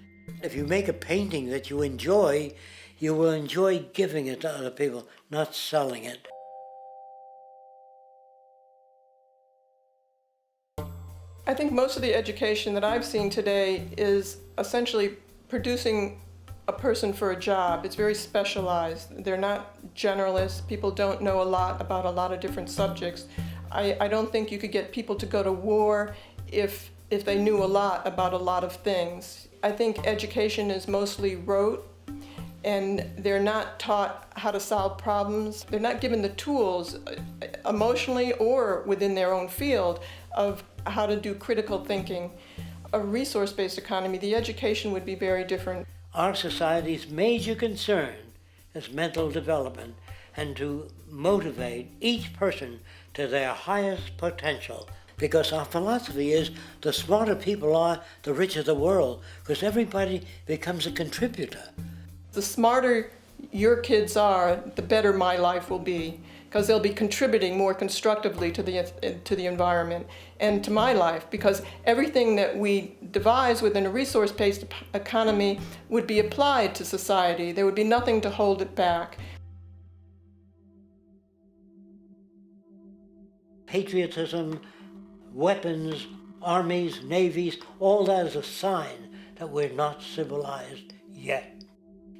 If you make a painting that you enjoy, you will enjoy giving it to other people, not selling it. I think most of the education that I've seen today is essentially producing a person for a job. It's very specialized. They're not generalists. People don't know a lot about a lot of different subjects. I don't think you could get people to go to war if they knew a lot about a lot of things. I think education is mostly rote, and they're not taught how to solve problems. They're not given the tools emotionally or within their own field of how to do critical thinking. A resource-based economy, the education would be very different. Our society's major concern is mental development and to motivate each person to their highest potential. Because our philosophy is the smarter people are, the richer the world, because everybody becomes a contributor. The smarter your kids are, the better my life will be, because they'll be contributing more constructively to the environment and to my life, because everything that we devise within a resource-based economy would be applied to society. There would be nothing to hold it back. Patriotism, weapons, armies, navies, all that is a sign that we're not civilized yet.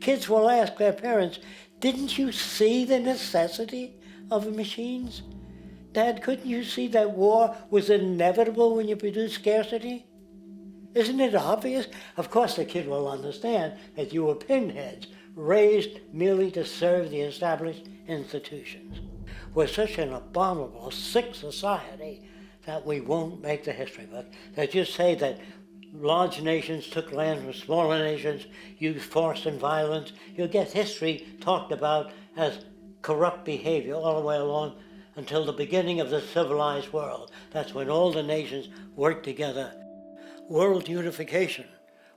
Kids will ask their parents, didn't you see the necessity of the machines? Dad, couldn't you see that war was inevitable when you produce scarcity? Isn't it obvious? Of course the kid will understand that you were pinheads, raised merely to serve the established institutions. We're such an abominable, sick society that we won't make the history book. They just say that large nations took land from smaller nations, used force and violence. You'll get history talked about as corrupt behavior all the way along until the beginning of the civilized world. That's when all the nations work together. World unification,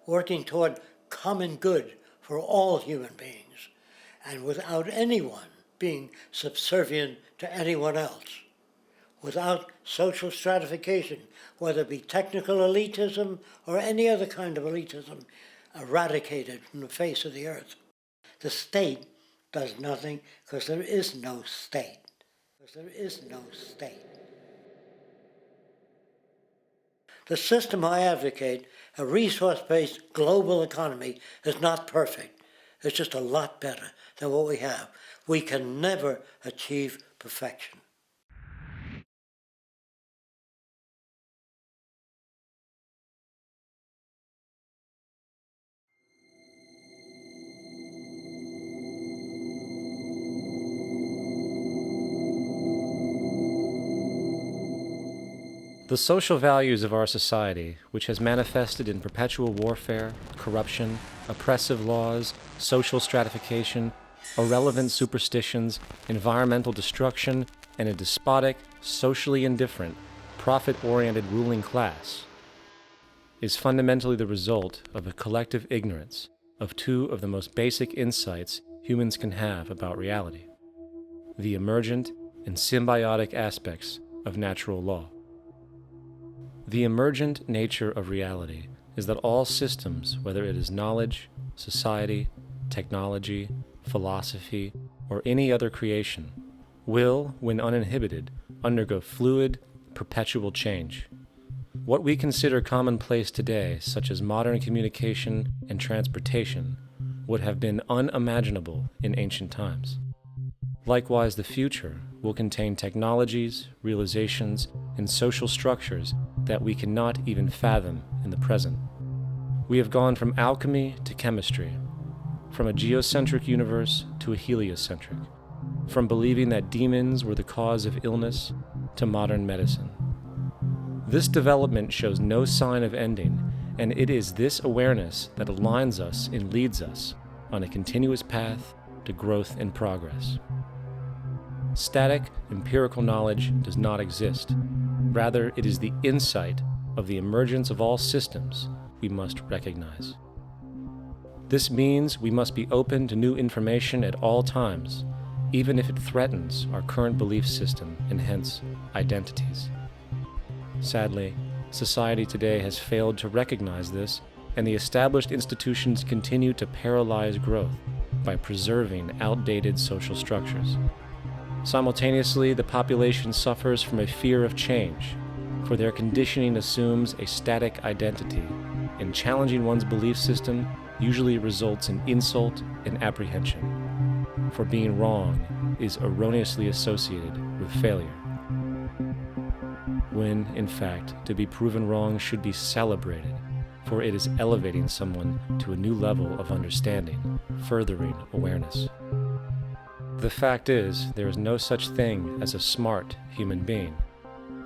working toward common good for all human beings, and without anyone being subservient to anyone else. Without social stratification, whether it be technical elitism or any other kind of elitism, eradicated from the face of the earth. The state does nothing because there is no state. The system I advocate, a resource-based global economy, is not perfect. It's just a lot better than what we have. We can never achieve perfection. The social values of our society, which has manifested in perpetual warfare, corruption, oppressive laws, social stratification, irrelevant superstitions, environmental destruction, and a despotic, socially indifferent, profit-oriented ruling class, is fundamentally the result of a collective ignorance of two of the most basic insights humans can have about reality: the emergent and symbiotic aspects of natural law. The emergent nature of reality is that all systems, whether it is knowledge, society, technology, philosophy, or any other creation, will, when uninhibited, undergo fluid, perpetual change. What we consider commonplace today, such as modern communication and transportation, would have been unimaginable in ancient times. Likewise, the future will contain technologies, realizations, and social structures that we cannot even fathom in the present. We have gone from alchemy to chemistry, from a geocentric universe to a heliocentric, from believing that demons were the cause of illness to modern medicine. This development shows no sign of ending, and it is this awareness that aligns us and leads us on a continuous path to growth and progress. Static, empirical knowledge does not exist. Rather, it is the insight of the emergence of all systems we must recognize. This means we must be open to new information at all times, even if it threatens our current belief system and hence identities. Sadly, society today has failed to recognize this, and the established institutions continue to paralyze growth by preserving outdated social structures. Simultaneously, the population suffers from a fear of change, for their conditioning assumes a static identity, and challenging one's belief system usually results in insult and apprehension, for being wrong is erroneously associated with failure, when, in fact, to be proven wrong should be celebrated, for it is elevating someone to a new level of understanding, furthering awareness. The fact is, there is no such thing as a smart human being,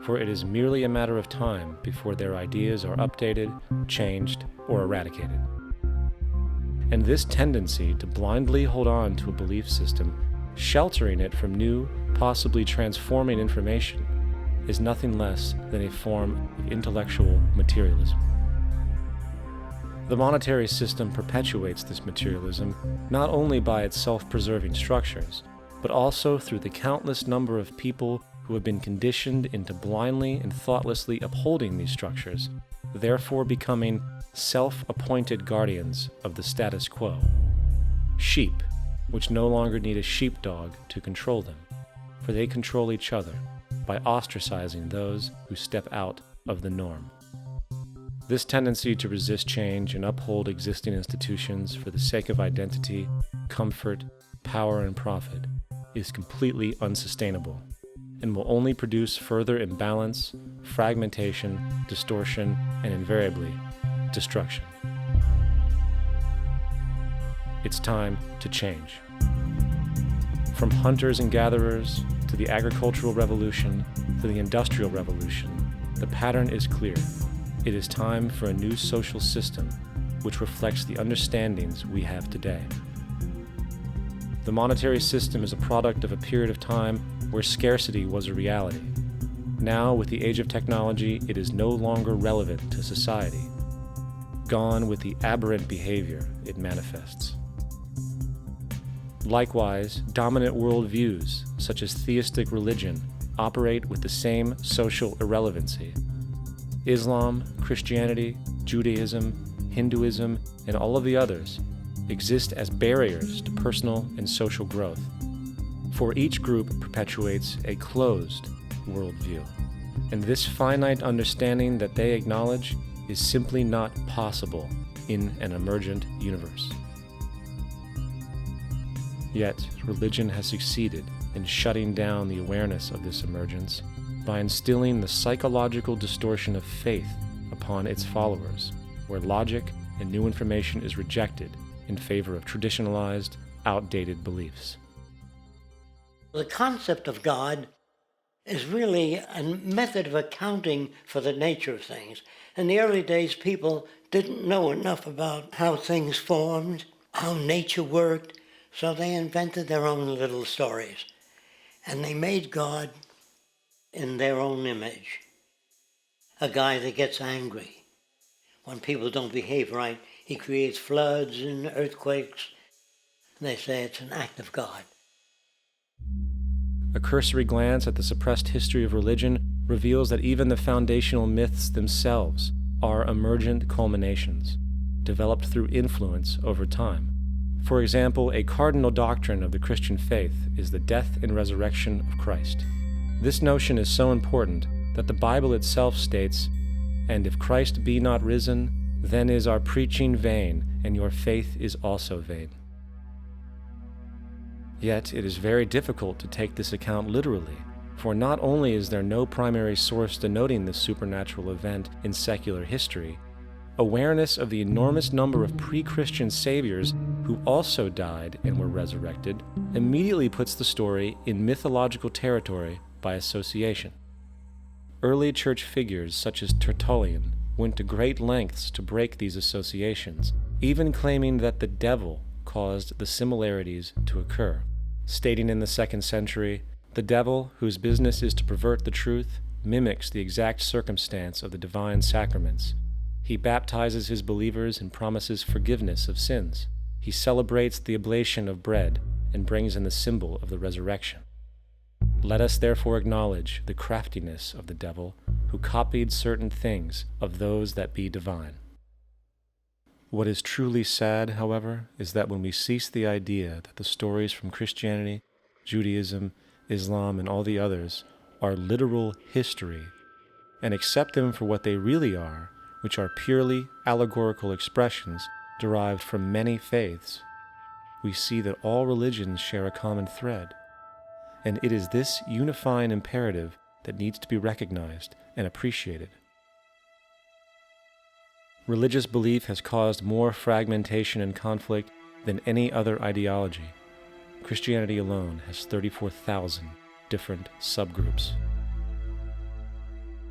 for it is merely a matter of time before their ideas are updated, changed, or eradicated. And this tendency to blindly hold on to a belief system, sheltering it from new, possibly transforming information, is nothing less than a form of intellectual materialism. The monetary system perpetuates this materialism not only by its self-preserving structures, but also through the countless number of people who have been conditioned into blindly and thoughtlessly upholding these structures, therefore becoming self-appointed guardians of the status quo. Sheep, which no longer need a sheepdog to control them, for they control each other by ostracizing those who step out of the norm. This tendency to resist change and uphold existing institutions for the sake of identity, comfort, power, and profit is completely unsustainable and will only produce further imbalance, fragmentation, distortion, and invariably, destruction. It's time to change. From hunters and gatherers to the agricultural revolution to the industrial revolution, the pattern is clear. It is time for a new social system which reflects the understandings we have today. The monetary system is a product of a period of time where scarcity was a reality. Now, with the age of technology, it is no longer relevant to society. Gone with the aberrant behavior it manifests. Likewise, dominant worldviews, such as theistic religion, operate with the same social irrelevancy. Islam, Christianity, Judaism, Hinduism, and all of the others exist as barriers to personal and social growth, for each group perpetuates a closed worldview, and this finite understanding that they acknowledge is simply not possible in an emergent universe. Yet, religion has succeeded in shutting down the awareness of this emergence by instilling the psychological distortion of faith upon its followers, where logic and new information is rejected in favor of traditionalized, outdated beliefs. The concept of God is really a method of accounting for the nature of things. In the early days, people didn't know enough about how things formed, how nature worked, so they invented their own little stories. And they made God in their own image. A guy that gets angry. When people don't behave right, he creates floods and earthquakes. And they say it's an act of God. A cursory glance at the suppressed history of religion reveals that even the foundational myths themselves are emergent culminations, developed through influence over time. For example, a cardinal doctrine of the Christian faith is the death and resurrection of Christ. This notion is so important that the Bible itself states, "And if Christ be not risen, then is our preaching vain, and your faith is also vain." Yet it is very difficult to take this account literally, for not only is there no primary source denoting this supernatural event in secular history, awareness of the enormous number of pre-Christian saviors who also died and were resurrected immediately puts the story in mythological territory by association. Early church figures such as Tertullian went to great lengths to break these associations, even claiming that the devil caused the similarities to occur, stating in the 2nd century, "The devil, whose business is to pervert the truth, mimics the exact circumstance of the divine sacraments. He baptizes his believers and promises forgiveness of sins. He celebrates the oblation of bread and brings in the symbol of the resurrection. Let us therefore acknowledge the craftiness of the devil, who copied certain things of those that be divine." What is truly sad, however, is that when we cease the idea that the stories from Christianity, Judaism, Islam, and all the others are literal history, and accept them for what they really are, which are purely allegorical expressions derived from many faiths, we see that all religions share a common thread, and it is this unifying imperative that needs to be recognized and appreciated. Religious belief has caused more fragmentation and conflict than any other ideology. Christianity alone has 34,000 different subgroups.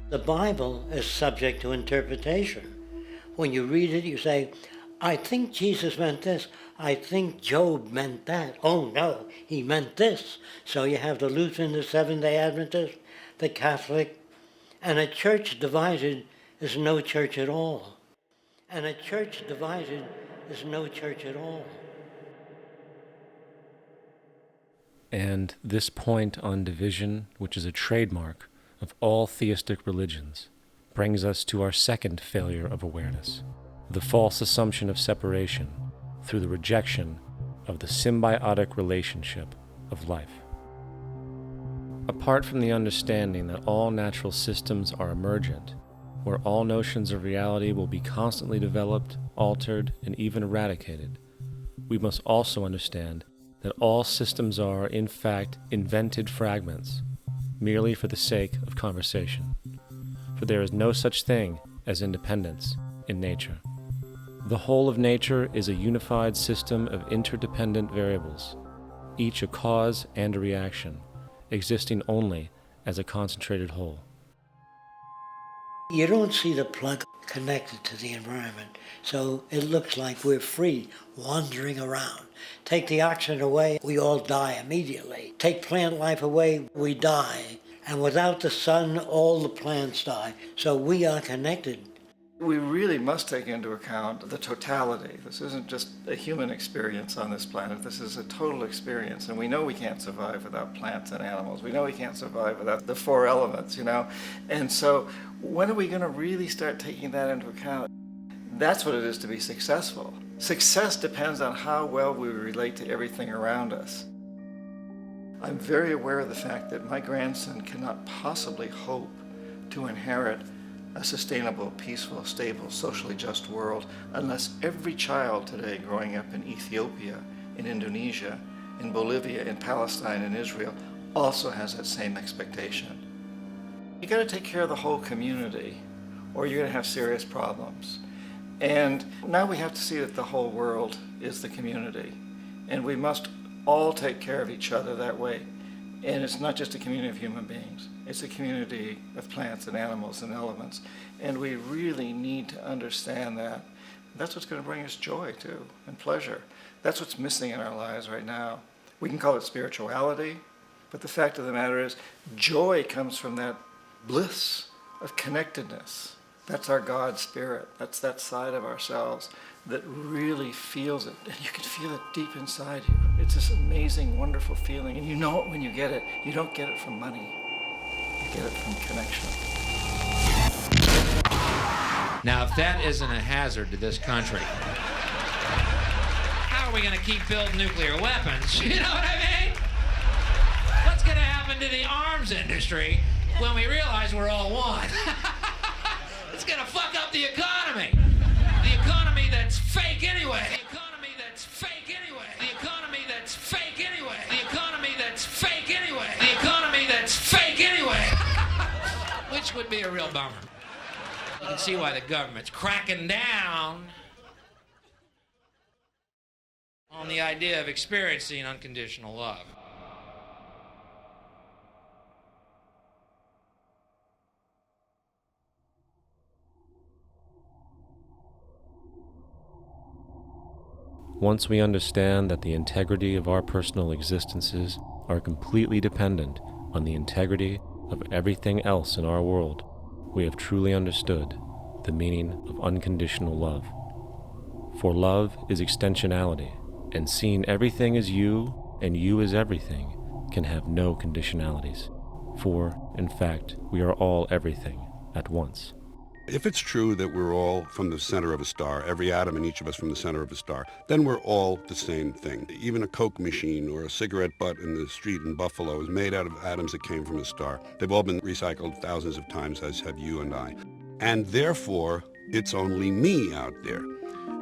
The Bible is subject to interpretation. When you read it, you say, I think Jesus meant this. I think Job meant that. Oh no, he meant this. So you have the Lutheran, the Seventh-day Adventist, the Catholic, and a church divided is no church at all. And a church divided is no church at all. And this point on division, which is a trademark of all theistic religions, brings us to our second failure of awareness, the false assumption of separation through the rejection of the symbiotic relationship of life. Apart from the understanding that all natural systems are emergent, where all notions of reality will be constantly developed, altered, and even eradicated, we must also understand that all systems are, in fact, invented fragments, merely for the sake of conversation. For there is no such thing as independence in nature. The whole of nature is a unified system of interdependent variables, each a cause and a reaction, existing only as a concentrated whole. You don't see the plug connected to the environment, so it looks like we're free, wandering around. Take the oxygen away, we all die immediately. Take plant life away, we die. And without the sun, all the plants die. So we are connected. We really must take into account the totality. This isn't just a human experience on this planet. This is a total experience. And we know we can't survive without plants and animals. We know we can't survive without the four elements, you know? And so when are we going to really start taking that into account? That's what it is to be successful. Success depends on how well we relate to everything around us. I'm very aware of the fact that my grandson cannot possibly hope to inherit a sustainable, peaceful, stable, socially just world unless every child today growing up in Ethiopia, in Indonesia, in Bolivia, in Palestine, in Israel also has that same expectation. You got to take care of the whole community or you're going to have serious problems. And now we have to see that the whole world is the community, and we must all take care of each other that way. And it's not just a community of human beings, it's a community of plants and animals and elements. And we really need to understand that. That's what's going to bring us joy too, and pleasure. That's what's missing in our lives right now. We can call it spirituality, but the fact of the matter is, joy comes from that bliss of connectedness. That's our God spirit. That's that side of ourselves that really feels it. And you can feel it deep inside you. It's this amazing, wonderful feeling. And you know it when you get it. You don't get it from money. You get it from connection. Now, if that isn't a hazard to this country, how are we going to keep building nuclear weapons? You know what I mean? What's going to happen to the arms industry when we realize we're all one? It's going to fuck up the economy. The economy that's fake anyway. The economy that's fake anyway. The economy that's fake anyway. The economy that's fake anyway. The economy that's fake anyway. Which would be a real bummer. You can see why the government's cracking down on the idea of experiencing unconditional love. Once we understand that the integrity of our personal existences are completely dependent on the integrity of everything else in our world, we have truly understood the meaning of unconditional love. For love is extensionality, and seeing everything as you and you as everything can have no conditionalities. For, in fact, we are all everything at once. If it's true that we're all from the center of a star, every atom in each of us from the center of a star, then we're all the same thing. Even a Coke machine or a cigarette butt in the street in Buffalo is made out of atoms that came from a star. They've all been recycled thousands of times, as have you and I. And therefore, it's only me out there.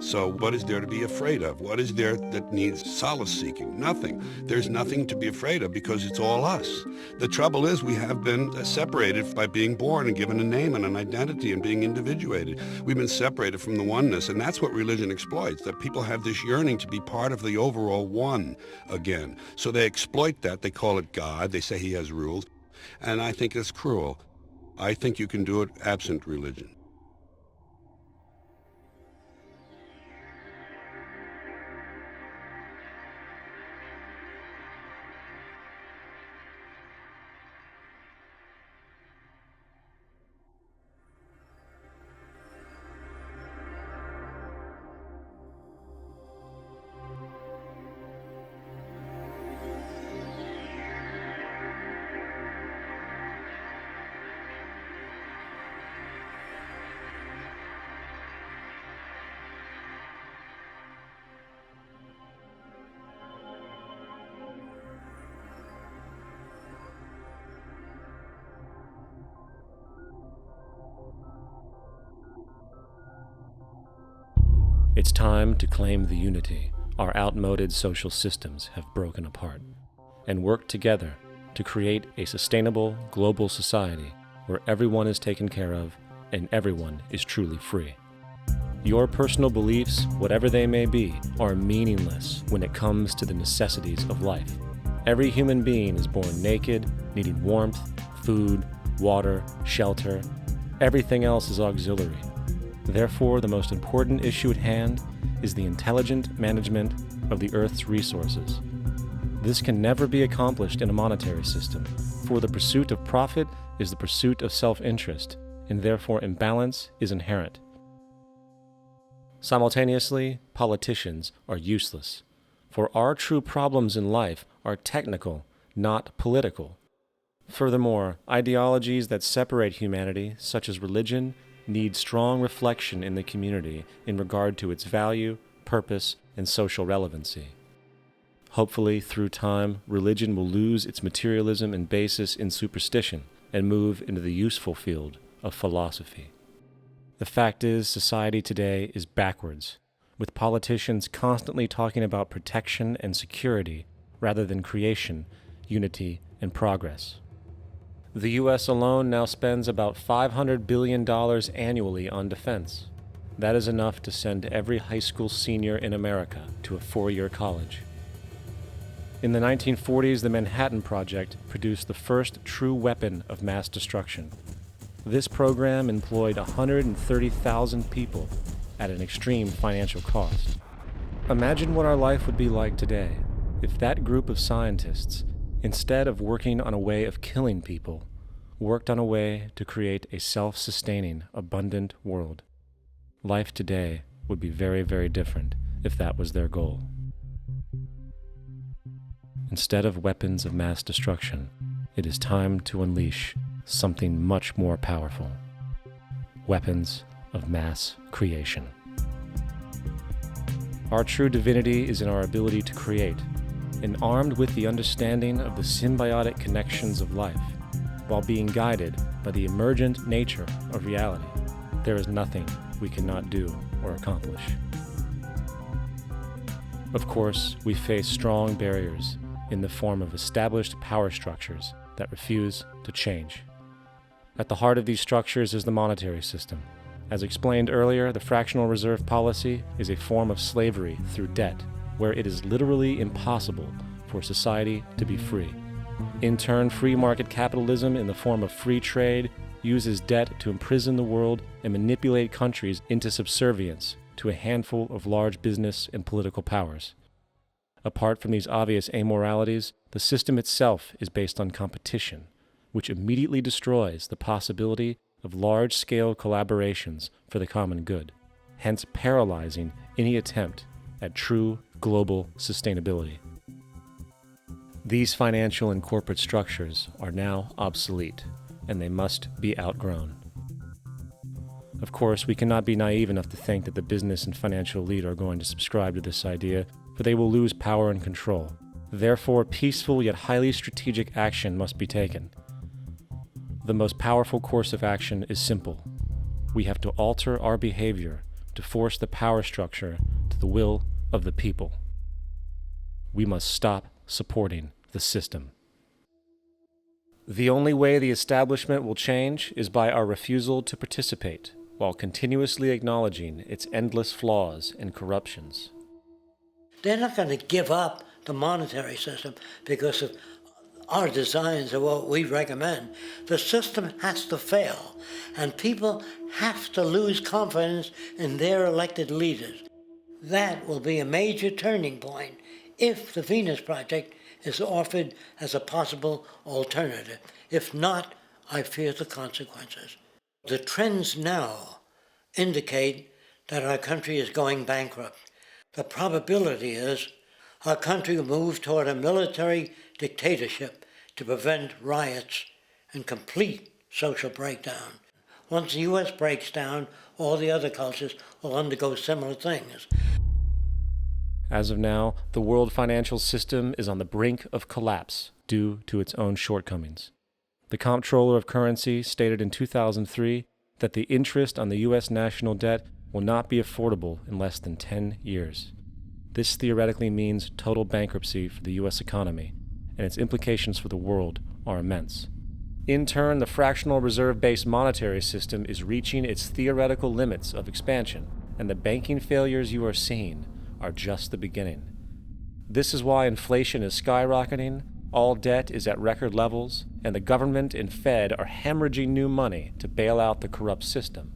So what is there to be afraid of? What is there that needs solace-seeking? Nothing. There's nothing to be afraid of because it's all us. The trouble is we have been separated by being born and given a name and an identity and being individuated. We've been separated from the oneness, and that's what religion exploits, that people have this yearning to be part of the overall one again. So they exploit that. They call it God. They say he has rules. And I think it's cruel. I think you can do it absent religion. It's time to claim the unity our outmoded social systems have broken apart, and work together to create a sustainable global society where everyone is taken care of and everyone is truly free. Your personal beliefs, whatever they may be, are meaningless when it comes to the necessities of life. Every human being is born naked, needing warmth, food, water, shelter. Everything else is auxiliary. Therefore, the most important issue at hand is the intelligent management of the Earth's resources. This can never be accomplished in a monetary system, for the pursuit of profit is the pursuit of self-interest, and therefore imbalance is inherent. Simultaneously, politicians are useless, for our true problems in life are technical, not political. Furthermore, ideologies that separate humanity, such as religion, need strong reflection in the community in regard to its value, purpose, and social relevancy. Hopefully, through time, religion will lose its materialism and basis in superstition and move into the useful field of philosophy. The fact is, society today is backwards, with politicians constantly talking about protection and security rather than creation, unity, and progress. The U.S. alone now spends about $500 billion annually on defense. That is enough to send every high school senior in America to a 4-year college. In the 1940s, the Manhattan Project produced the first true weapon of mass destruction. This program employed 130,000 people at an extreme financial cost. Imagine what our life would be like today if that group of scientists, instead of working on a way of killing people, worked on a way to create a self-sustaining, abundant world. Life today would be very, very different if that was their goal. Instead of weapons of mass destruction, it is time to unleash something much more powerful. Weapons of mass creation. Our true divinity is in our ability to create, and armed with the understanding of the symbiotic connections of life, while being guided by the emergent nature of reality, there is nothing we cannot do or accomplish. Of course, we face strong barriers in the form of established power structures that refuse to change. At the heart of these structures is the monetary system. As explained earlier, the fractional reserve policy is a form of slavery through debt, where it is literally impossible for society to be free. In turn, free market capitalism in the form of free trade uses debt to imprison the world and manipulate countries into subservience to a handful of large business and political powers. Apart from these obvious amoralities, the system itself is based on competition, which immediately destroys the possibility of large-scale collaborations for the common good, hence paralyzing any attempt at true global sustainability. These financial and corporate structures are now obsolete, and they must be outgrown. Of course, we cannot be naive enough to think that the business and financial elite are going to subscribe to this idea, for they will lose power and control. Therefore, peaceful yet highly strategic action must be taken. The most powerful course of action is simple. We have to alter our behavior to force the power structure to the will of the people. We must stop supporting the system. The only way the establishment will change is by our refusal to participate, while continuously acknowledging its endless flaws and corruptions. They're not going to give up the monetary system because of our designs of what we recommend. The system has to fail, and people have to lose confidence in their elected leaders. That will be a major turning point if the Venus Project is offered as a possible alternative. If not, I fear the consequences. The trends now indicate that our country is going bankrupt. The probability is our country will move toward a military dictatorship to prevent riots and complete social breakdown. Once the U.S. breaks down, all the other cultures will undergo similar things. As of now, the world financial system is on the brink of collapse due to its own shortcomings. The Comptroller of Currency stated in 2003 that the interest on the U.S. national debt will not be affordable in less than 10 years. This theoretically means total bankruptcy for the U.S. economy, and its implications for the world are immense. In turn, the fractional reserve-based monetary system is reaching its theoretical limits of expansion, and the banking failures you are seeing are just the beginning. This is why inflation is skyrocketing, all debt is at record levels, and the government and Fed are hemorrhaging new money to bail out the corrupt system.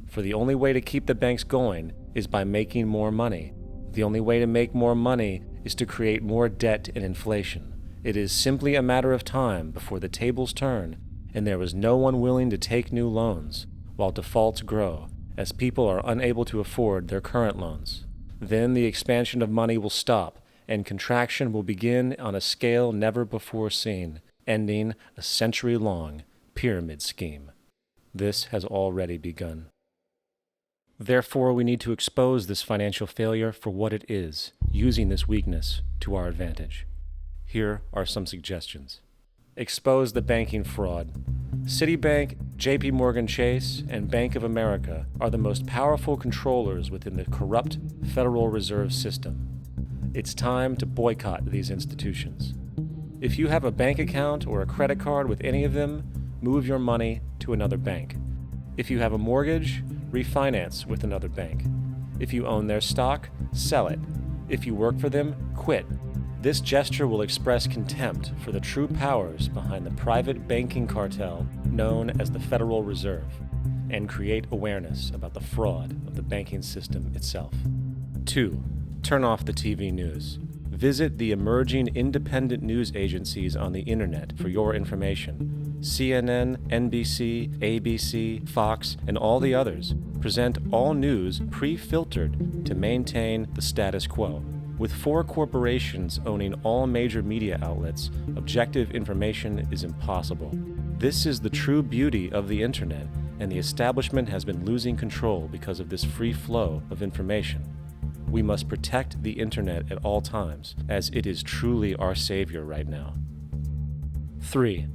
For the only way to keep the banks going is by making more money. The only way to make more money is to create more debt and inflation. It is simply a matter of time before the tables turn and there is no one willing to take new loans, while defaults grow, as people are unable to afford their current loans. Then the expansion of money will stop, and contraction will begin on a scale never before seen, ending a century-long pyramid scheme. This has already begun. Therefore, we need to expose this financial failure for what it is, using this weakness to our advantage. Here are some suggestions. Expose the banking fraud. Citibank, JP Morgan Chase, and Bank of America are the most powerful controllers within the corrupt Federal Reserve System. It's time to boycott these institutions. If you have a bank account or a credit card with any of them, move your money to another bank. If you have a mortgage, refinance with another bank. If you own their stock, sell it. If you work for them, quit. This gesture will express contempt for the true powers behind the private banking cartel known as the Federal Reserve, and create awareness about the fraud of the banking system itself. 2. Turn off the TV news. Visit the emerging independent news agencies on the internet for your information. CNN, NBC, ABC, Fox, and all the others present all news pre-filtered to maintain the status quo. With 4 corporations owning all major media outlets, objective information is impossible. This is the true beauty of the internet, and the establishment has been losing control because of this free flow of information. We must protect the internet at all times, as it is truly our savior right now. 3.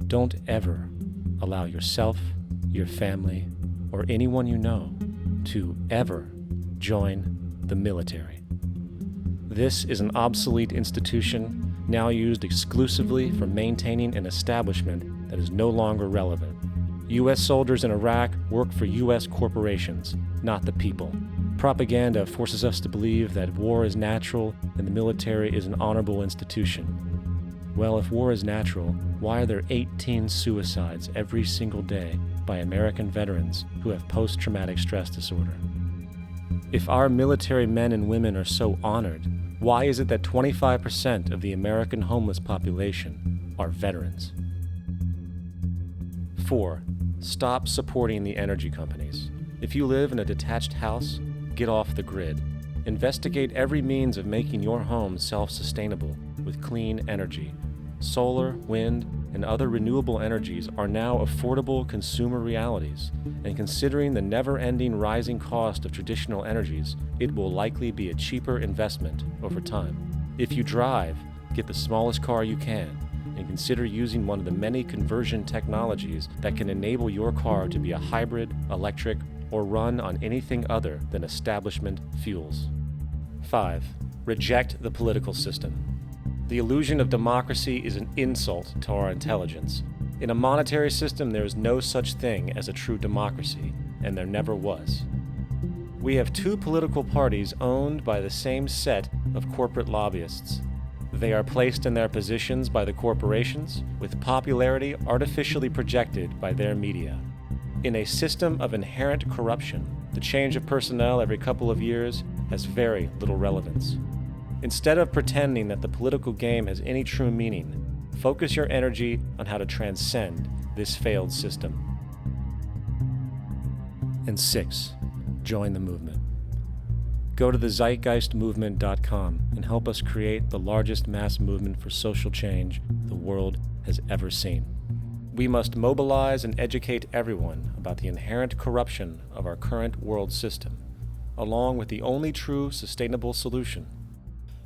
Don't ever allow yourself, your family, or anyone you know to ever join the military. This is an obsolete institution now used exclusively for maintaining an establishment that is no longer relevant. U.S. soldiers in Iraq work for U.S. corporations, not the people. Propaganda forces us to believe that war is natural and the military is an honorable institution. Well, if war is natural, why are there 18 suicides every single day by American veterans who have post-traumatic stress disorder? If our military men and women are so honored, why is it that 25% of the American homeless population are veterans? 4. Stop supporting the energy companies. If you live in a detached house, get off the grid. Investigate every means of making your home self-sustainable with clean energy. Solar, wind, and other renewable energies are now affordable consumer realities, and considering the never-ending rising cost of traditional energies, it will likely be a cheaper investment over time. If you drive, get the smallest car you can, and consider using one of the many conversion technologies that can enable your car to be a hybrid, electric, or run on anything other than establishment fuels. 5. Reject the political system. The illusion of democracy is an insult to our intelligence. In a monetary system, there is no such thing as a true democracy, and there never was. We have two political parties owned by the same set of corporate lobbyists. They are placed in their positions by the corporations, with popularity artificially projected by their media. In a system of inherent corruption, the change of personnel every couple of years has very little relevance. Instead of pretending that the political game has any true meaning, focus your energy on how to transcend this failed system. And 6. Join the movement. Go to the zeitgeistmovement.com and help us create the largest mass movement for social change the world has ever seen. We must mobilize and educate everyone about the inherent corruption of our current world system, along with the only true sustainable solution,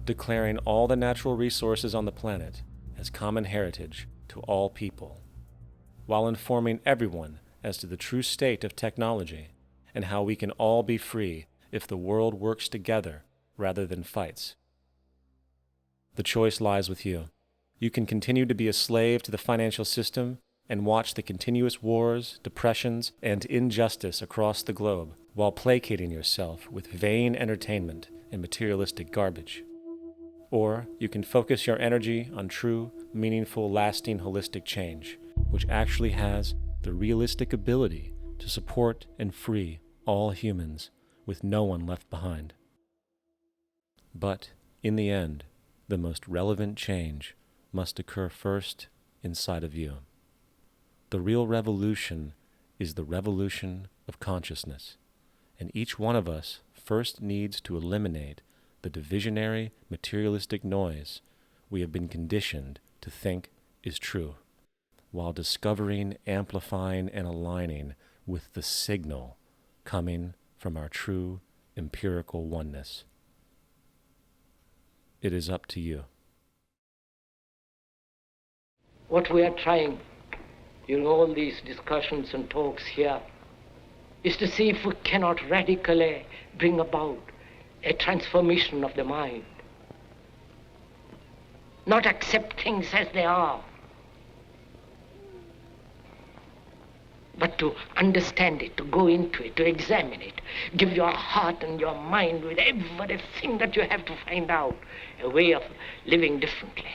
declaring all the natural resources on the planet as common heritage to all people, while informing everyone as to the true state of technology and how we can all be free if the world works together rather than fights. The choice lies with you. You can continue to be a slave to the financial system and watch the continuous wars, depressions, and injustice across the globe while placating yourself with vain entertainment and materialistic garbage. Or you can focus your energy on true, meaningful, lasting, holistic change, which actually has the realistic ability to support and free all humans with no one left behind. But in the end, the most relevant change must occur first inside of you. The real revolution is the revolution of consciousness, and each one of us first needs to eliminate the divisionary, materialistic noise we have been conditioned to think is true, while discovering, amplifying, and aligning with the signal coming from our true empirical oneness. It is up to you. What we are trying in all these discussions and talks here is to see if we cannot radically bring about a transformation of the mind. Not accept things as they are, but to understand it, to go into it, to examine it. Give your heart and your mind with everything that you have to find out a way of living differently.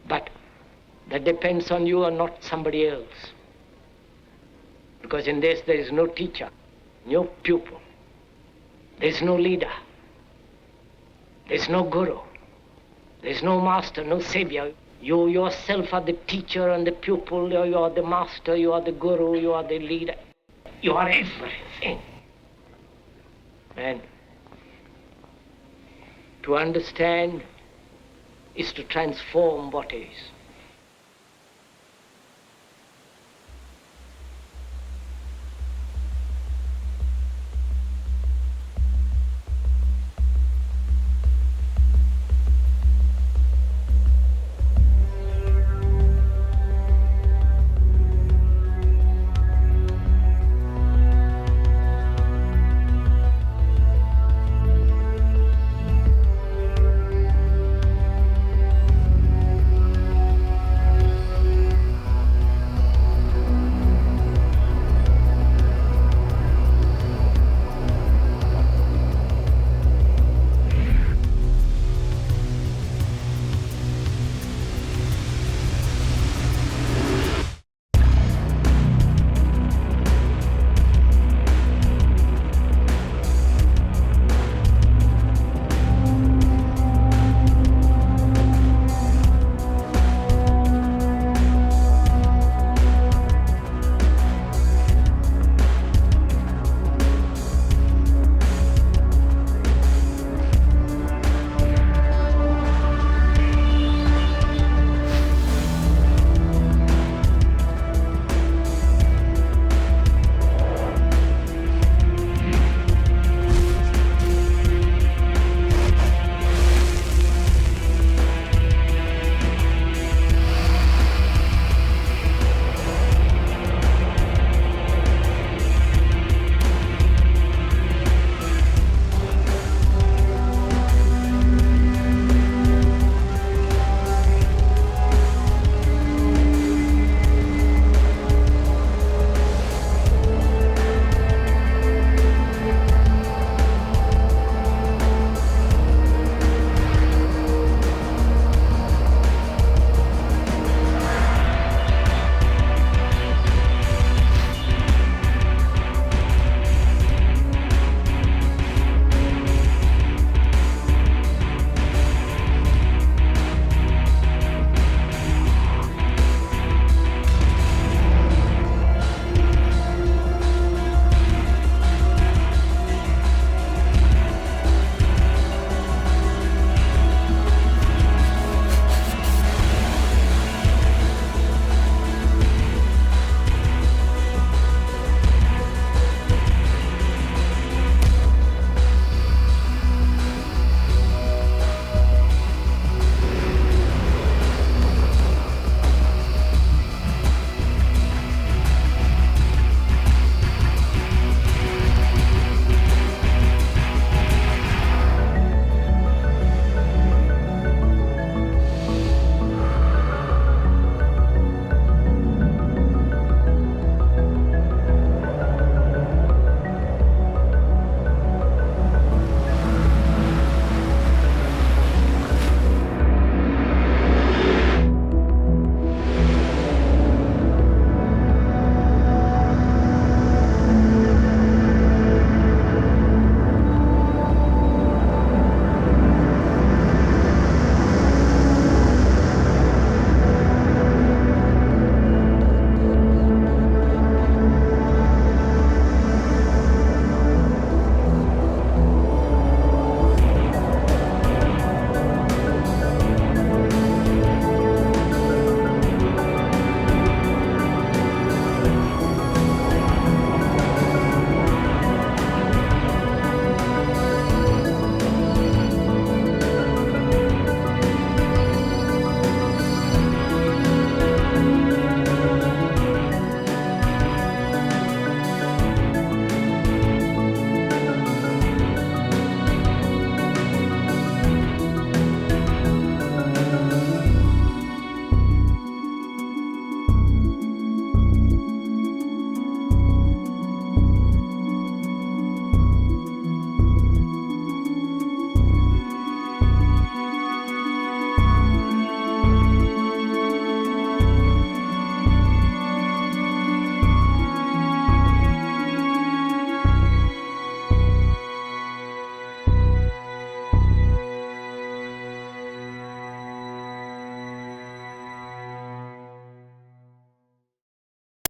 But that depends on you and not somebody else. Because in this there is no teacher, no pupil, there is no leader, there is no guru, there is no master, no savior. You yourself are the teacher and the pupil, you are the master, you are the guru, you are the leader. You are everything. And to understand is to transform what is.